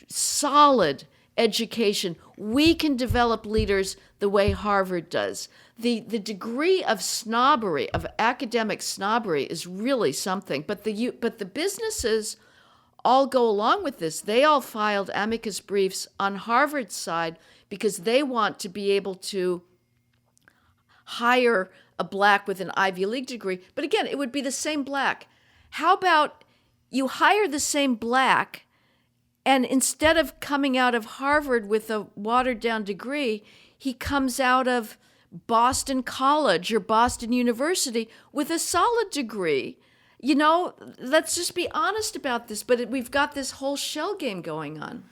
solid education. We can develop leaders the way Harvard does. The degree of snobbery, of academic snobbery, is really something. But the businesses all go along with this. They all filed amicus briefs on Harvard's side because they want to be able to hire a black with an Ivy League degree. But again, it would be the same black. How about you hire the same black, and instead of coming out of Harvard with a watered-down degree, he comes out of Boston College or Boston University with a solid degree. Let's just be honest about this. But we've got this whole shell game going on.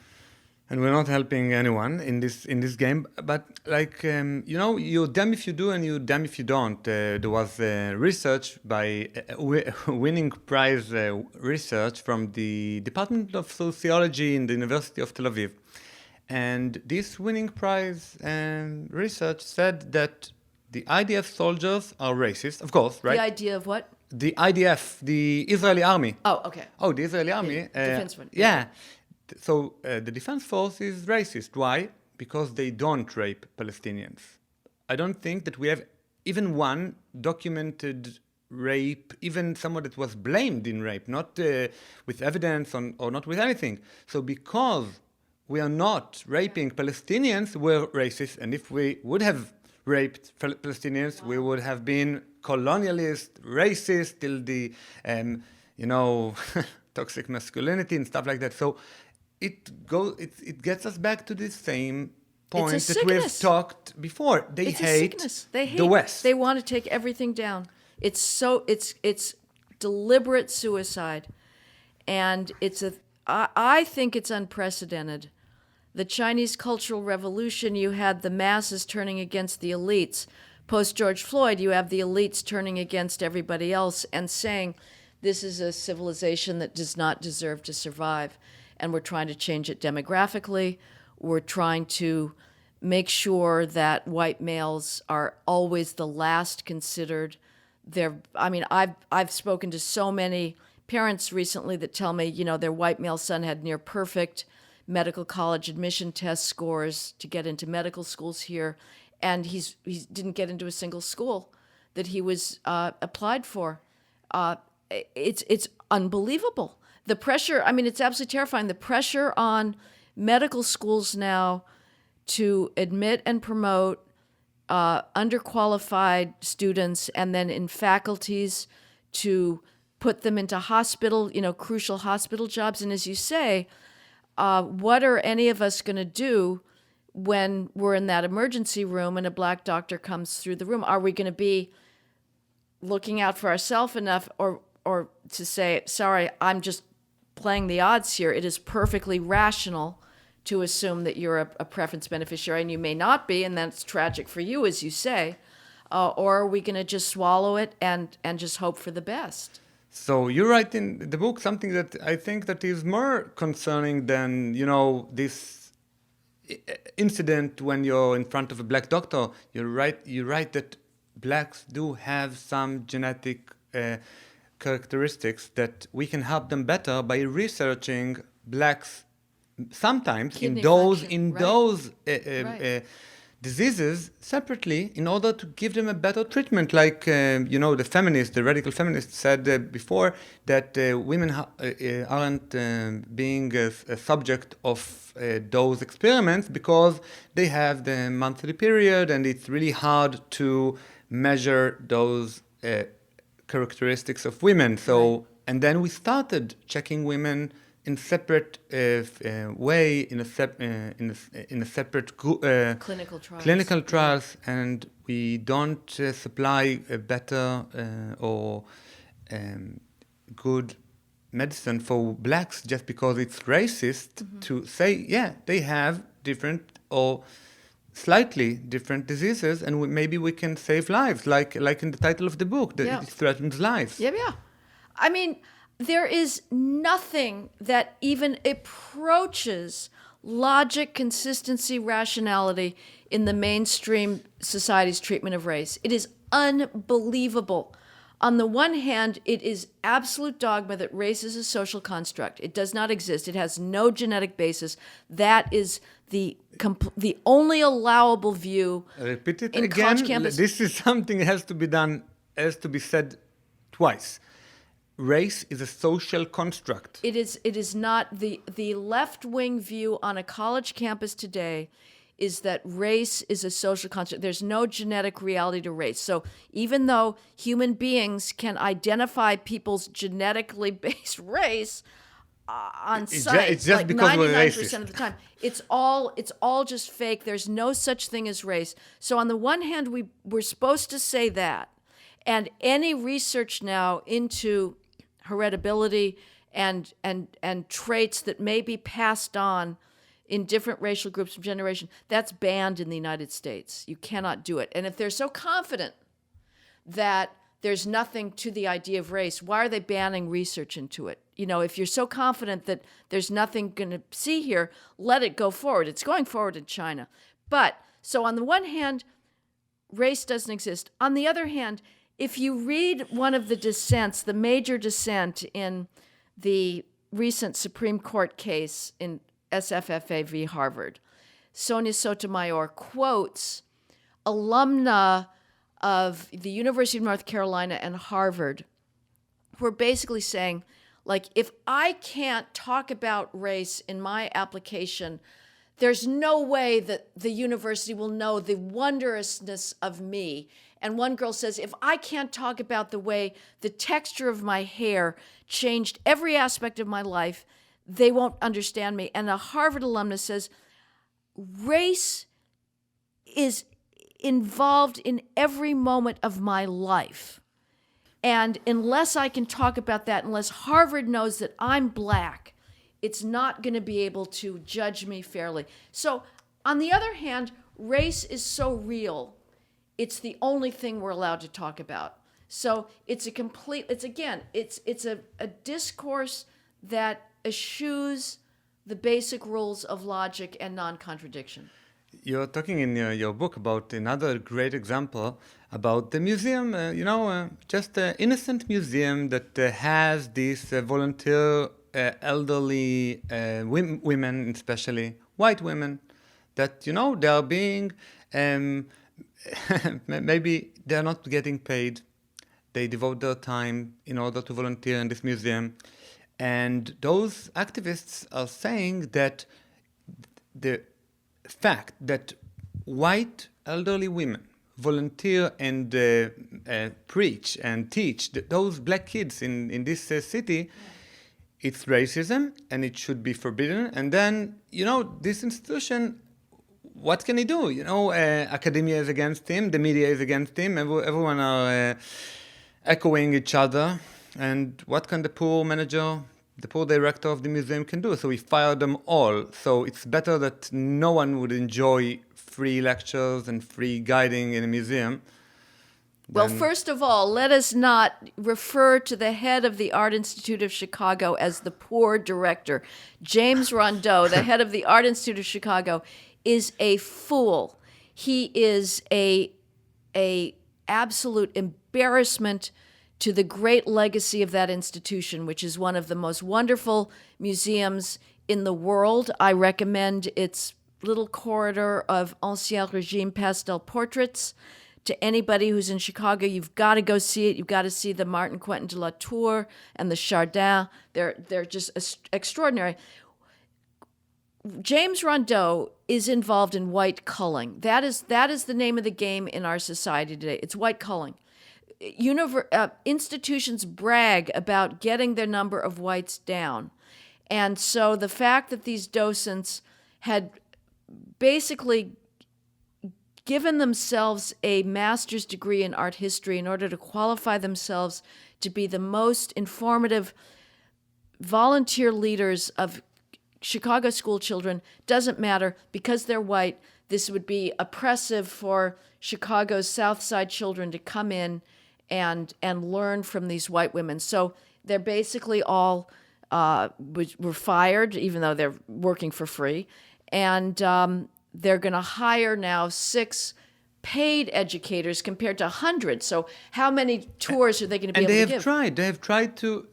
And we're not helping anyone in this game. But you're damn if you do and you're damn if you don't. There was research by winning prize research from the Department of Sociology in the University of Tel Aviv. And this winning prize research said that the IDF soldiers are racist, of course, right?
The idea of what?
The IDF, the Israeli army.
Oh, okay.
Oh, the Israeli army.
Defense one.
Yeah. So the defense force is racist. Why? Because they don't rape Palestinians. I don't think that we have even one documented rape, even someone that was blamed in rape, not with evidence or not with anything. So because we are not raping Palestinians, we're racist. And if we would have raped Palestinians, we would have been colonialist, racist, till the, toxic masculinity and stuff like that. So it gets us back to the same point that we've talked before. They hate the West.
They want to take everything down. It's deliberate suicide. And I think it's unprecedented. The Chinese Cultural Revolution, you had the masses turning against the elites. Post George Floyd, you have the elites turning against everybody else and saying, this is a civilization that does not deserve to survive. And we're trying to change it demographically. We're trying to make sure that white males are always the last considered. I've spoken to so many parents recently that tell me, their white male son had near perfect medical college admission test scores to get into medical schools here, and he didn't get into a single school that he was applied for. It's unbelievable. The pressure, it's absolutely terrifying. The pressure on medical schools now to admit and promote underqualified students, and then in faculties to put them into hospital, crucial hospital jobs. And as you say, what are any of us going to do when we're in that emergency room and a black doctor comes through the room? Are we going to be looking out for ourselves enough or to say, sorry, I'm just playing the odds here. It is perfectly rational to assume that you're a preference beneficiary, and you may not be, and that's tragic for you, as you say. Or are we going to just swallow it and just hope for the best?
So you write in the book something that I think that is more concerning than, this incident when you're in front of a black doctor. You write that blacks do have some genetic characteristics that we can help them better by researching blacks sometimes
Kidney
in
function,
those
right.
Diseases separately in order to give them a better treatment. Like, the radical feminists said before that women aren't being a subject of those experiments because they have the monthly period, and it's really hard to measure those characteristics of women. So,
Right.
And then we started checking women in separate way, in a separate
Clinical
trials, and we don't supply a better or good medicine for blacks just because it's racist to say, they have different or slightly different diseases, and maybe we can save lives, like in the title of the book, that it threatens lives.
Yeah. There is nothing that even approaches logic, consistency, rationality in the mainstream society's treatment of race. It is unbelievable. On the one hand, it is absolute dogma that race is a social construct. It does not exist. It has no genetic basis. That is the only allowable view.
Repeat it
in
again.
college campus.
This is something that has to be said twice. Race is a social construct.
It is not the left-wing view on a college campus today is that race is a social construct. There's no genetic reality to race. So even though human beings can identify people's genetically based race on sight,
it's just
like
because we're
99%
racist.
of the time, it's all just fake. There's no such thing as race. So on the one hand, we're supposed to say that, and any research now into heritability and traits that may be passed on in different racial groups from generation, that's banned in the United States. You cannot do it. And if they're so confident that there's nothing to the idea of race, why are they banning research into it? If you're so confident that there's nothing going to see here, let it go forward. It's going forward in China. But, so on the one hand, race doesn't exist. On the other hand, if you read one of the dissents, the major dissent in the recent Supreme Court case in SFFA v. Harvard, Sonia Sotomayor quotes alumna of the University of North Carolina and Harvard who are basically saying, like, if I can't talk about race in my application, there's no way that the university will know the wondrousness of me. And one girl says, if I can't talk about the way the texture of my hair changed every aspect of my life, they won't understand me. And a Harvard alumnus says, race is involved in every moment of my life. And unless I can talk about that, unless Harvard knows that I'm black, it's not going to be able to judge me fairly. So, on the other hand, race is so real. It's the only thing we're allowed to talk about. So it's a discourse that eschews the basic rules of logic and non-contradiction.
You're talking in your book about another great example about the museum, just an innocent museum that has these volunteer elderly women, especially white women, that, they are being, um, maybe they're not getting paid. They devote their time in order to volunteer in this museum. And those activists are saying that the fact that white elderly women volunteer and preach and teach those black kids in this city, it's racism and it should be forbidden. And then, this institution, what can he do? Academia is against him, the media is against him, everyone are echoing each other. And what can the poor manager, the poor director of the museum can do? So we fired them all. So it's better that no one would enjoy free lectures and free guiding in a museum.
Well, first of all, let us not refer to the head of the Art Institute of Chicago as the poor director. James Rondeau, the head of the Art Institute of Chicago, is a fool. He is a absolute embarrassment to the great legacy of that institution, which is one of the most wonderful museums in the world. I recommend its little corridor of Ancien Regime pastel portraits to anybody who's in Chicago. You've got to go see it. You've got to see the Martin Quentin de la Tour and the Chardin. They're just extraordinary. James Rondeau is involved in white culling. That is the name of the game in our society today. It's white culling. Institutions brag about getting their number of whites down. And so the fact that these docents had basically given themselves a master's degree in art history in order to qualify themselves to be the most informative volunteer leaders of Chicago school children doesn't matter. Because they're white, this would be oppressive for Chicago's South Side children to come in and learn from these white women. So they're basically all were fired, even though they're working for free. And they're going to hire now 6 paid educators compared to hundreds. So how many tours are they going to be able to give?
And they have tried to,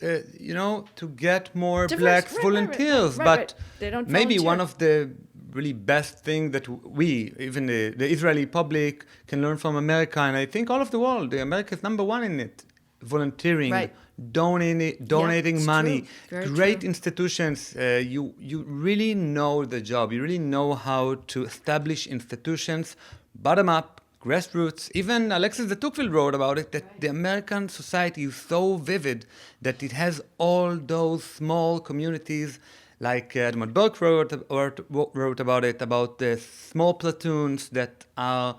to get more black volunteers. But
they don't
maybe
volunteer.
one of the really best thing that we, even the Israeli public, can learn from America, and I think all of the world, America is number one in it, volunteering, donating money, great true. Institutions. You really know the job. You really know how to establish institutions, bottom up, grassroots. Even Alexis de Tocqueville wrote about it, that the American society is so vivid that it has all those small communities, like Edmund Burke wrote about it, about the small platoons that are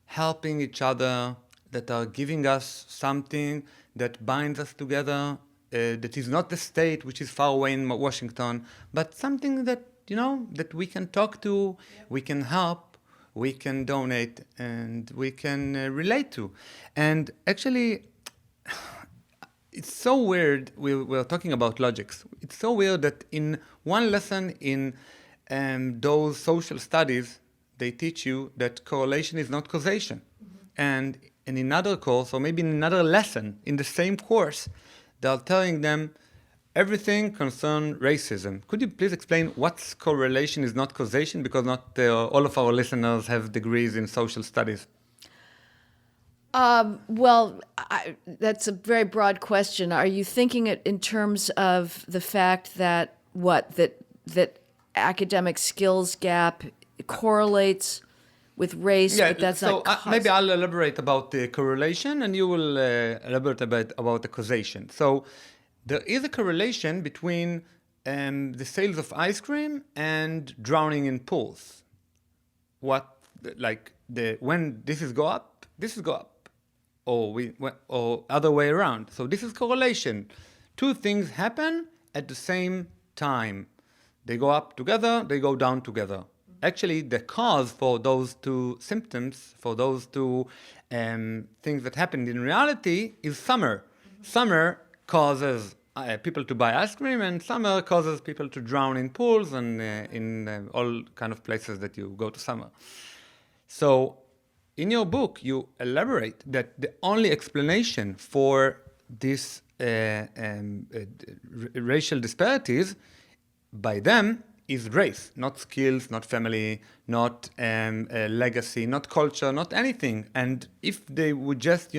helping each other, that are giving us something that binds us together, that is not the state, which is far away in Washington, but something that, that we can talk to, we can help, we can donate, and we can relate to. And actually, it's so weird, we're talking about logics. It's so weird that in one lesson in those social studies, they teach you that correlation is not causation. Mm-hmm. And in another course, or maybe in another lesson in the same course, they're telling them everything concerns racism. Could you please explain what's correlation is not causation? Because not all of our listeners have degrees in social studies.
That's a very broad question. Are you thinking it in terms of the fact that that academic skills gap correlates with race, but that's
so
not
maybe I'll elaborate about the correlation and you will elaborate about the causation. So there is a correlation between the sales of ice cream and drowning in pools. When this is go up, or other way around. So this is correlation. 2 things happen at the same time. They go up together, they go down together. Actually, the cause for those 2 symptoms, for those 2 things that happened in reality is summer. Mm-hmm. Summer causes people to buy ice cream, and summer causes people to drown in pools and in all kind of places that you go to summer. So in your book, you elaborate that the only explanation for this racial disparities by them is race, not skills, not family, not legacy, not culture, not anything. And if they would just,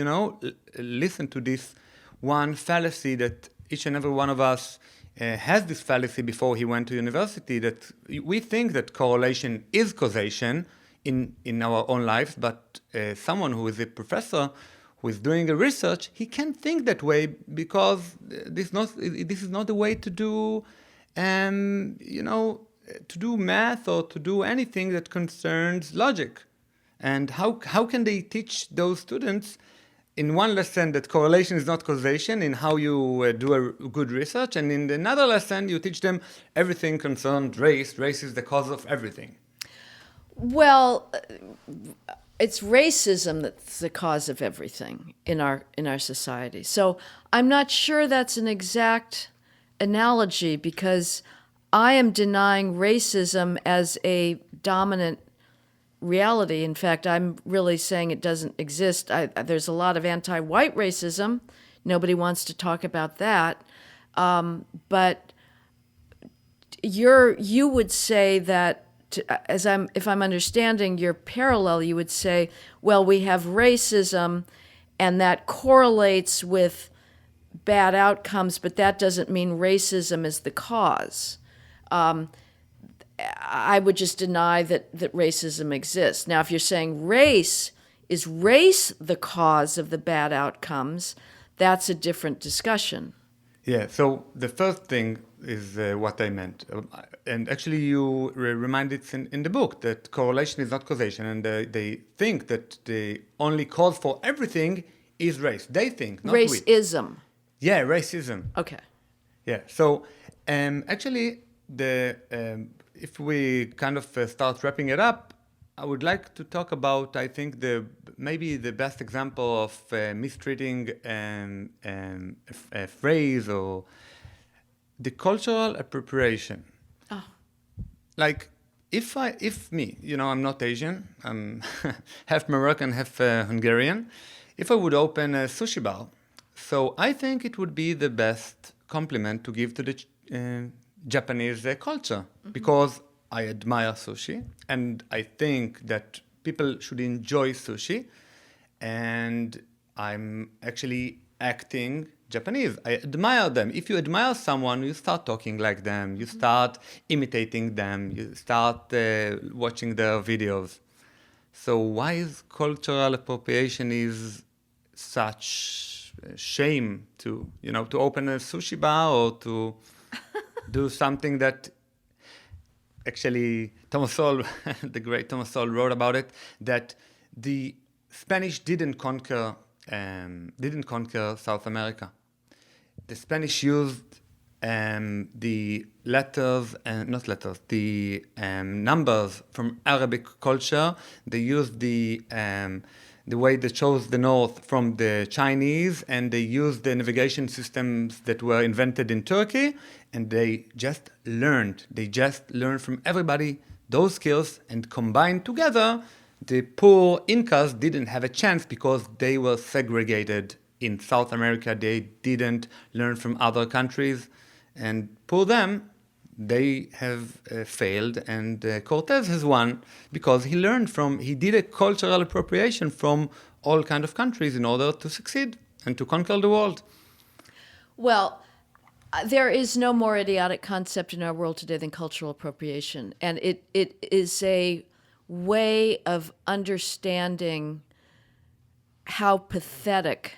listen to this one fallacy that each and every one of us has this fallacy before he went to university, that we think that correlation is causation in our own lives, but someone who is a professor who is doing a research, he can't think that way because this is not the way to do, to do math or to do anything that concerns logic. And how can they teach those students in one lesson that correlation is not causation, in how you do a good research, and in another lesson you teach them everything concerned race. Race is the cause of everything.
Well, it's racism that's the cause of everything in our society. So I'm not sure that's an exact analogy, because I am denying racism as a dominant reality. In fact, I'm really saying it doesn't exist. There's a lot of anti-white racism. Nobody wants to talk about that. But you would say that, if I'm understanding your parallel, you would say, well, we have racism, and that correlates with bad outcomes, but that doesn't mean racism is the cause. I would just deny that racism exists. Now, if you're saying race the cause of the bad outcomes, that's a different discussion.
Yeah, so the first thing is what I meant. And actually you reminded in the book that correlation is not causation, and they think that the only cause for everything is race. They think, not we.
Racism.
Yeah, racism.
Okay.
Yeah, so actually if we kind of start wrapping it up, I would like to talk about, I think, maybe the best example of mistreating a phrase, or the cultural appropriation.
Oh.
Like, if me, I'm not Asian, I'm half Moroccan, half Hungarian. If I would open a sushi bar, so I think it would be the best compliment to give to the Japanese culture, because I admire sushi, and I think that people should enjoy sushi, and I'm actually acting Japanese. I admire them. If you admire someone, you start talking like them, you start imitating them, you start watching their videos. So why is cultural appropriation is such shame to open a sushi bar, or to do something that actually Thomas Sowell, the great Thomas Sowell, wrote about it, that the Spanish didn't conquer South America. The Spanish used the numbers from Arabic culture. They used the way they chose the north from the Chinese, and they used the navigation systems that were invented in Turkey, and they just learned from everybody those skills, and combined together, the poor Incas didn't have a chance because they were segregated in South America. They didn't learn from other countries, and poor them, they have failed, and Cortez has won because he did a cultural appropriation from all kinds of countries in order to succeed and to conquer the world.
Well, there is no more idiotic concept in our world today than cultural appropriation, and it is a way of understanding how pathetic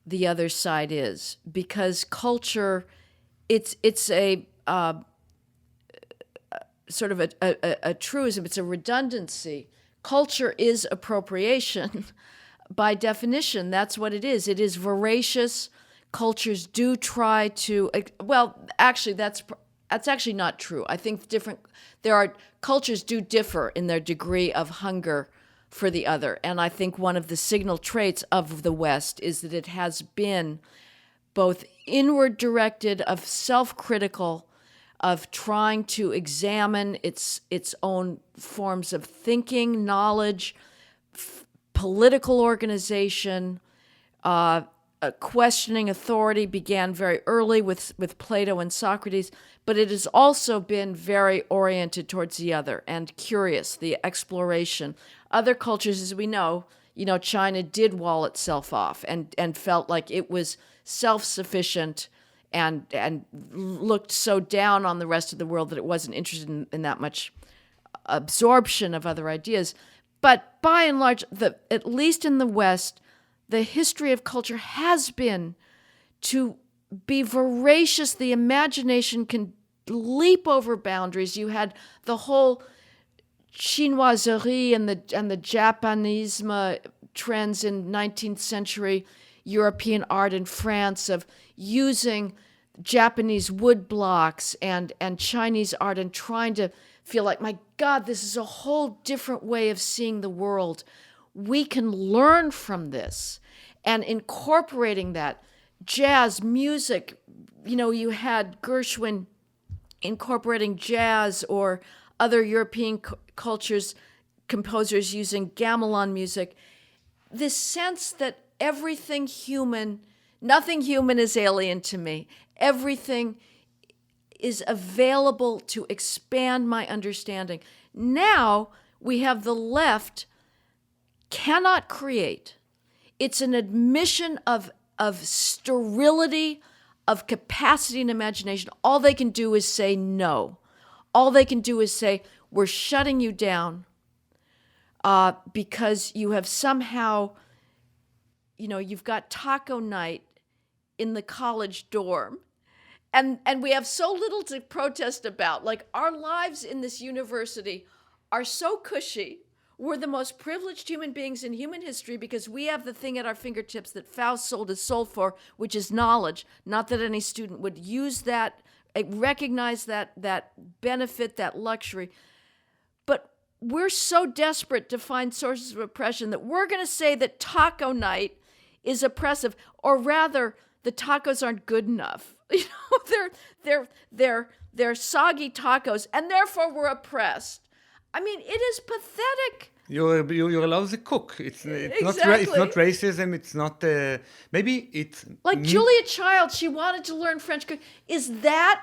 the other side is, because culture, it's a sort of a truism, it's a redundancy. Culture is appropriation by definition. That's what it is. It is voracious. Cultures do try to, well, actually, that's actually not true. I think cultures do differ in their degree of hunger for the other. And I think one of the signal traits of the West is that it has been both inward directed, of self-critical, of trying to examine its own forms of thinking, knowledge, political organization, questioning authority began very early with Plato and Socrates, but it has also been very oriented towards the other and curious, the exploration. Other cultures, as we know, China did wall itself off and felt like it was self-sufficient and looked so down on the rest of the world that it wasn't interested in that much absorption of other ideas. But by and large, at least in the West, the history of culture has been to be voracious. The imagination can leap over boundaries. You had the whole chinoiserie and the Japanisme trends in 19th century European art in France of using Japanese wood blocks and Chinese art and trying to feel like, my God, this is a whole different way of seeing the world. We can learn from this. And incorporating that, jazz, music, you had Gershwin incorporating jazz or other European cultures, composers using gamelan music. This sense that everything human, nothing human is alien to me. Everything is available to expand my understanding. Now we have the left cannot create. It's an admission of sterility, of capacity and imagination. All they can do is say no. All they can do is say, we're shutting you down because you have somehow, you've got taco night in the college dorm. And we have so little to protest about. Like, our lives in this university are so cushy. We're the most privileged human beings in human history because we have the thing at our fingertips that Faust sold his soul for, which is knowledge. Not that any student would use that, recognize that benefit, that luxury. But we're so desperate to find sources of oppression that we're going to say that taco night is oppressive, or rather, the tacos aren't good enough. They're soggy tacos, and therefore we're oppressed. I mean, it is pathetic.
You're a lousy cook. It's
Exactly.
It's not racism. It's not maybe it's
like Julia Child. She wanted to learn French. Is that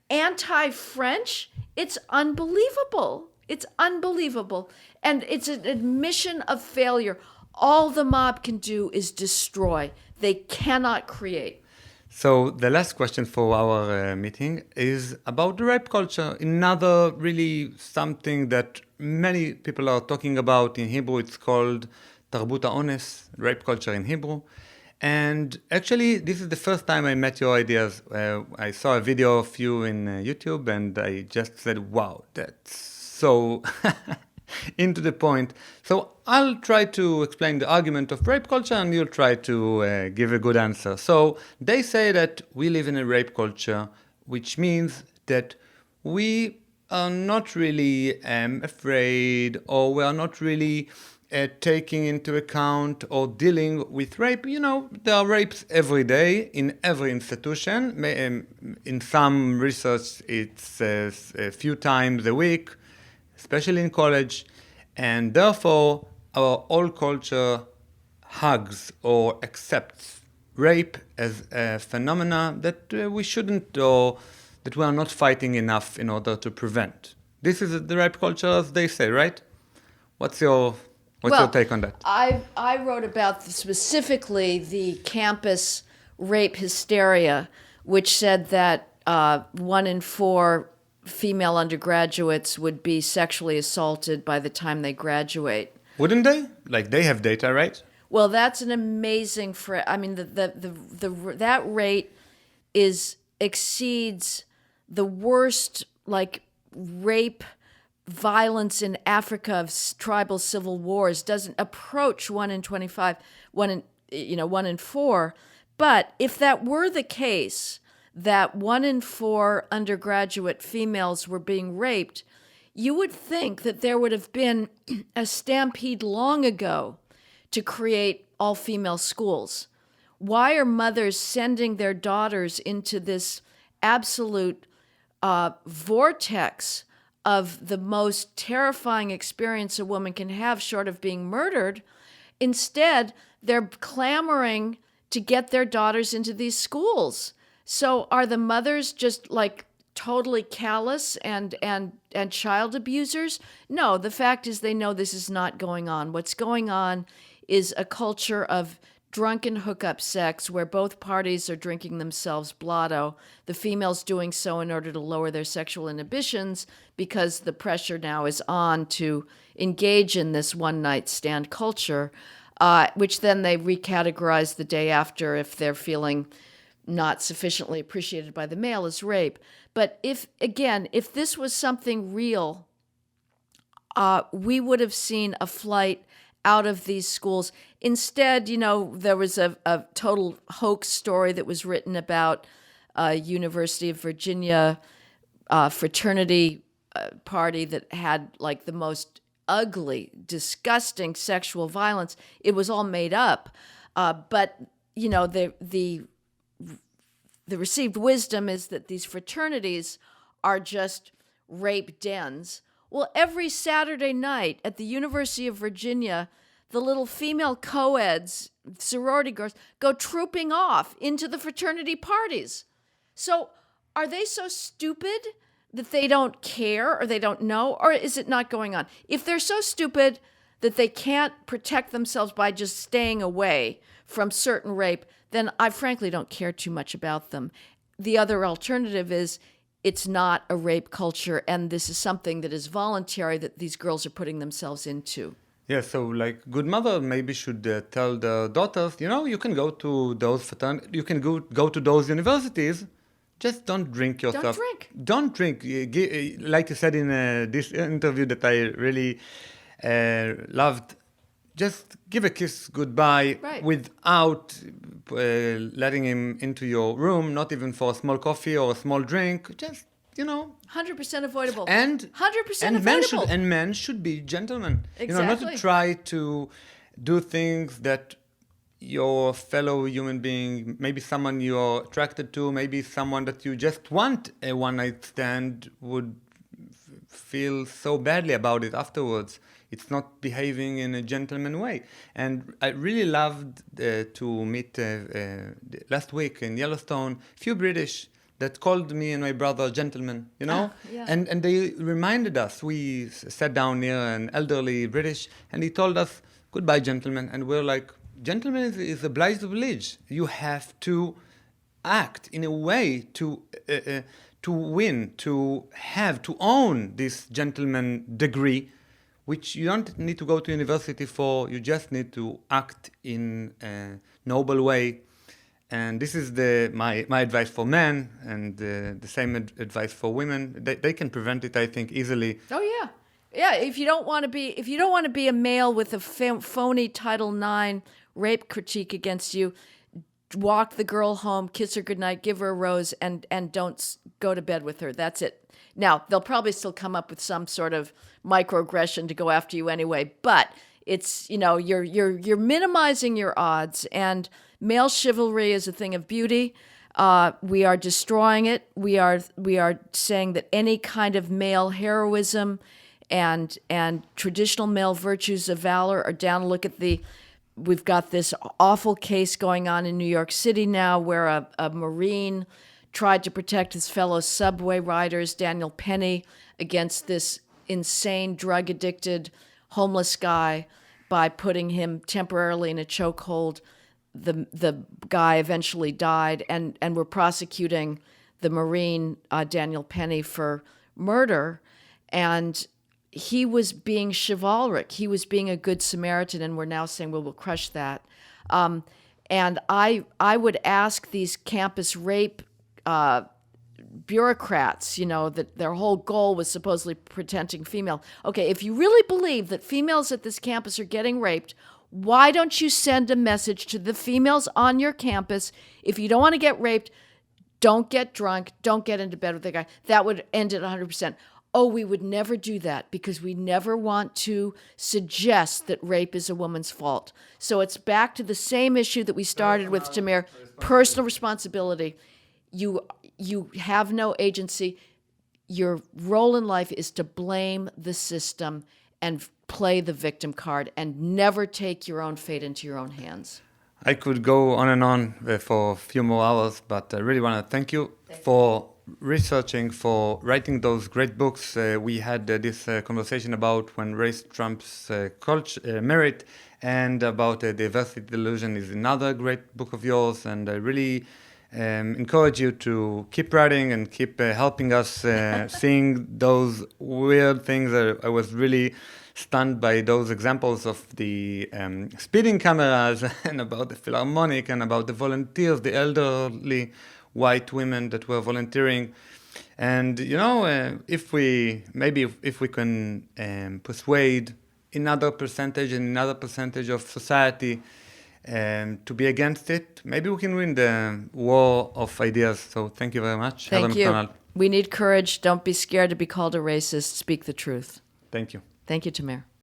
anti-French? It's unbelievable. It's unbelievable, and it's an admission of failure. All the mob can do is destroy. They cannot create.
So the last question for our meeting is about the rape culture. Another really something that many people are talking about in Hebrew. It's called תרבות האונס, rape culture in Hebrew. And actually, this is the first time I met your ideas. I saw a video of you in YouTube and I just said, wow, that's so into the point. So I'll try to explain the argument of rape culture and you'll try to give a good answer. So they say that we live in a rape culture, which means that we are not really afraid, or we are not really taking into account or dealing with rape. There are rapes every day in every institution. In some research, it's a few times a week, especially in college, and therefore our whole culture hugs or accepts rape as a phenomena that we shouldn't, or that we are not fighting enough in order to prevent. This is the rape culture, as they say, right? What's your take on that?
I wrote about specifically the campus rape hysteria, which said that 1 in 4 female undergraduates would be sexually assaulted by the time they graduate.
Wouldn't they? Like, they have data, right?
Well, that's an amazing that rate exceeds the worst, like, rape violence in Africa of tribal civil wars. Doesn't approach 1 in 25, 1 in 4. But if that were the case, that 1 in 4 undergraduate females were being raped, you would think that there would have been a stampede long ago to create all-female schools. Why are mothers sending their daughters into this absolute vortex of the most terrifying experience a woman can have short of being murdered? Instead, they're clamoring to get their daughters into these schools. So are the mothers just like totally callous and child abusers? No, the fact is they know this is not going on. What's going on is a culture of drunken hookup sex where both parties are drinking themselves blotto, the females doing so in order to lower their sexual inhibitions because the pressure now is on to engage in this one-night stand culture, which then they recategorize the day after if they're feeling not sufficiently appreciated by the male as rape. But if this was something real, we would have seen a flight out of these schools. Instead, there was a total hoax story that was written about University of Virginia fraternity party that had like the most ugly, disgusting sexual violence. It was all made up. But the received wisdom is that these fraternities are just rape dens. Well, every Saturday night at the University of Virginia, the little female co-eds, sorority girls, go trooping off into the fraternity parties. So are they so stupid that they don't care or they don't know, or is it not going on? If they're so stupid that they can't protect themselves by just staying away from certain rape, then I frankly don't care too much about them. The other alternative is it's not a rape culture, and this is something that is voluntary that these girls are putting themselves into.
Yeah, so like good mother maybe should tell the daughters, you can go to those fraternities, you can go to those universities, just don't drink yourself. Don't drink. Like you said in this interview that I really loved, just give a kiss goodbye without letting him into your room, not even for a small coffee or a small drink, just,
100% avoidable.
And
100% avoidable.
Men should be gentlemen.
Exactly.
Not to try to do things that your fellow human being, maybe someone you're attracted to, maybe someone that you just want a one-night stand would feel so badly about it afterwards. It's not behaving in a gentleman way. And I really loved to meet last week in Yellowstone a few British that called me and my brother gentlemen,
Yeah.
And they reminded us. We sat down near an elderly British and he told us, goodbye, gentlemen. And we're like, gentlemen is obliged to oblige. You have to act in a way to win, to own this gentleman degree, which you don't need to go to university for. You just need to act in a noble way. And this is my advice for men, and the same advice for women. They can prevent it, I think, easily.
Oh yeah. Yeah, if you don't want to be a male with a phony Title IX rape critique against you, walk the girl home, kiss her goodnight, give her a rose, and don't go to bed with her. That's it. Now, they'll probably still come up with some sort of microaggression to go after you anyway, but it's, you're minimizing your odds, and male chivalry is a thing of beauty. We are destroying it. We are saying that any kind of male heroism and traditional male virtues of valor are down. Look at we've got this awful case going on in New York City now where a Marine tried to protect his fellow subway riders, Daniel Penny, against this insane drug-addicted homeless guy by putting him temporarily in a chokehold. The guy eventually died, and we're prosecuting the Marine, Daniel Penny, for murder. And he was being chivalric. He was being a good Samaritan, and we're now saying, well, we'll crush that. And I would ask these campus rape bureaucrats, that their whole goal was supposedly protecting female. Okay, if you really believe that females at this campus are getting raped, why don't you send a message to the females on your campus? If you don't want to get raped, don't get drunk, don't get into bed with the guy. That would end it 100%. oh, we would never do that because we never want to suggest that rape is a woman's fault. So it's back to the same issue that we started with, Tamir, personal responsibility. You have no agency. Your role in life is to blame the system and play the victim card and never take your own fate into your own hands.
I could go on and on for a few more hours, but I really want to thank you for researching, for writing those great books. We had this conversation about When Race Trumps Merit, and about Diversity Delusion is another great book of yours, and I really encourage you to keep writing and keep helping us seeing those weird things. I was really stunned by those examples of the speeding cameras and about the Philharmonic and about the volunteers, the elderly white women that were volunteering. And, if we can persuade another percentage of society to be against it, maybe we can win the war of ideas. So thank you very much.
Thank you. We need courage. Don't be scared to be called a racist. Speak the truth.
Thank you.
Thank you, Tamir.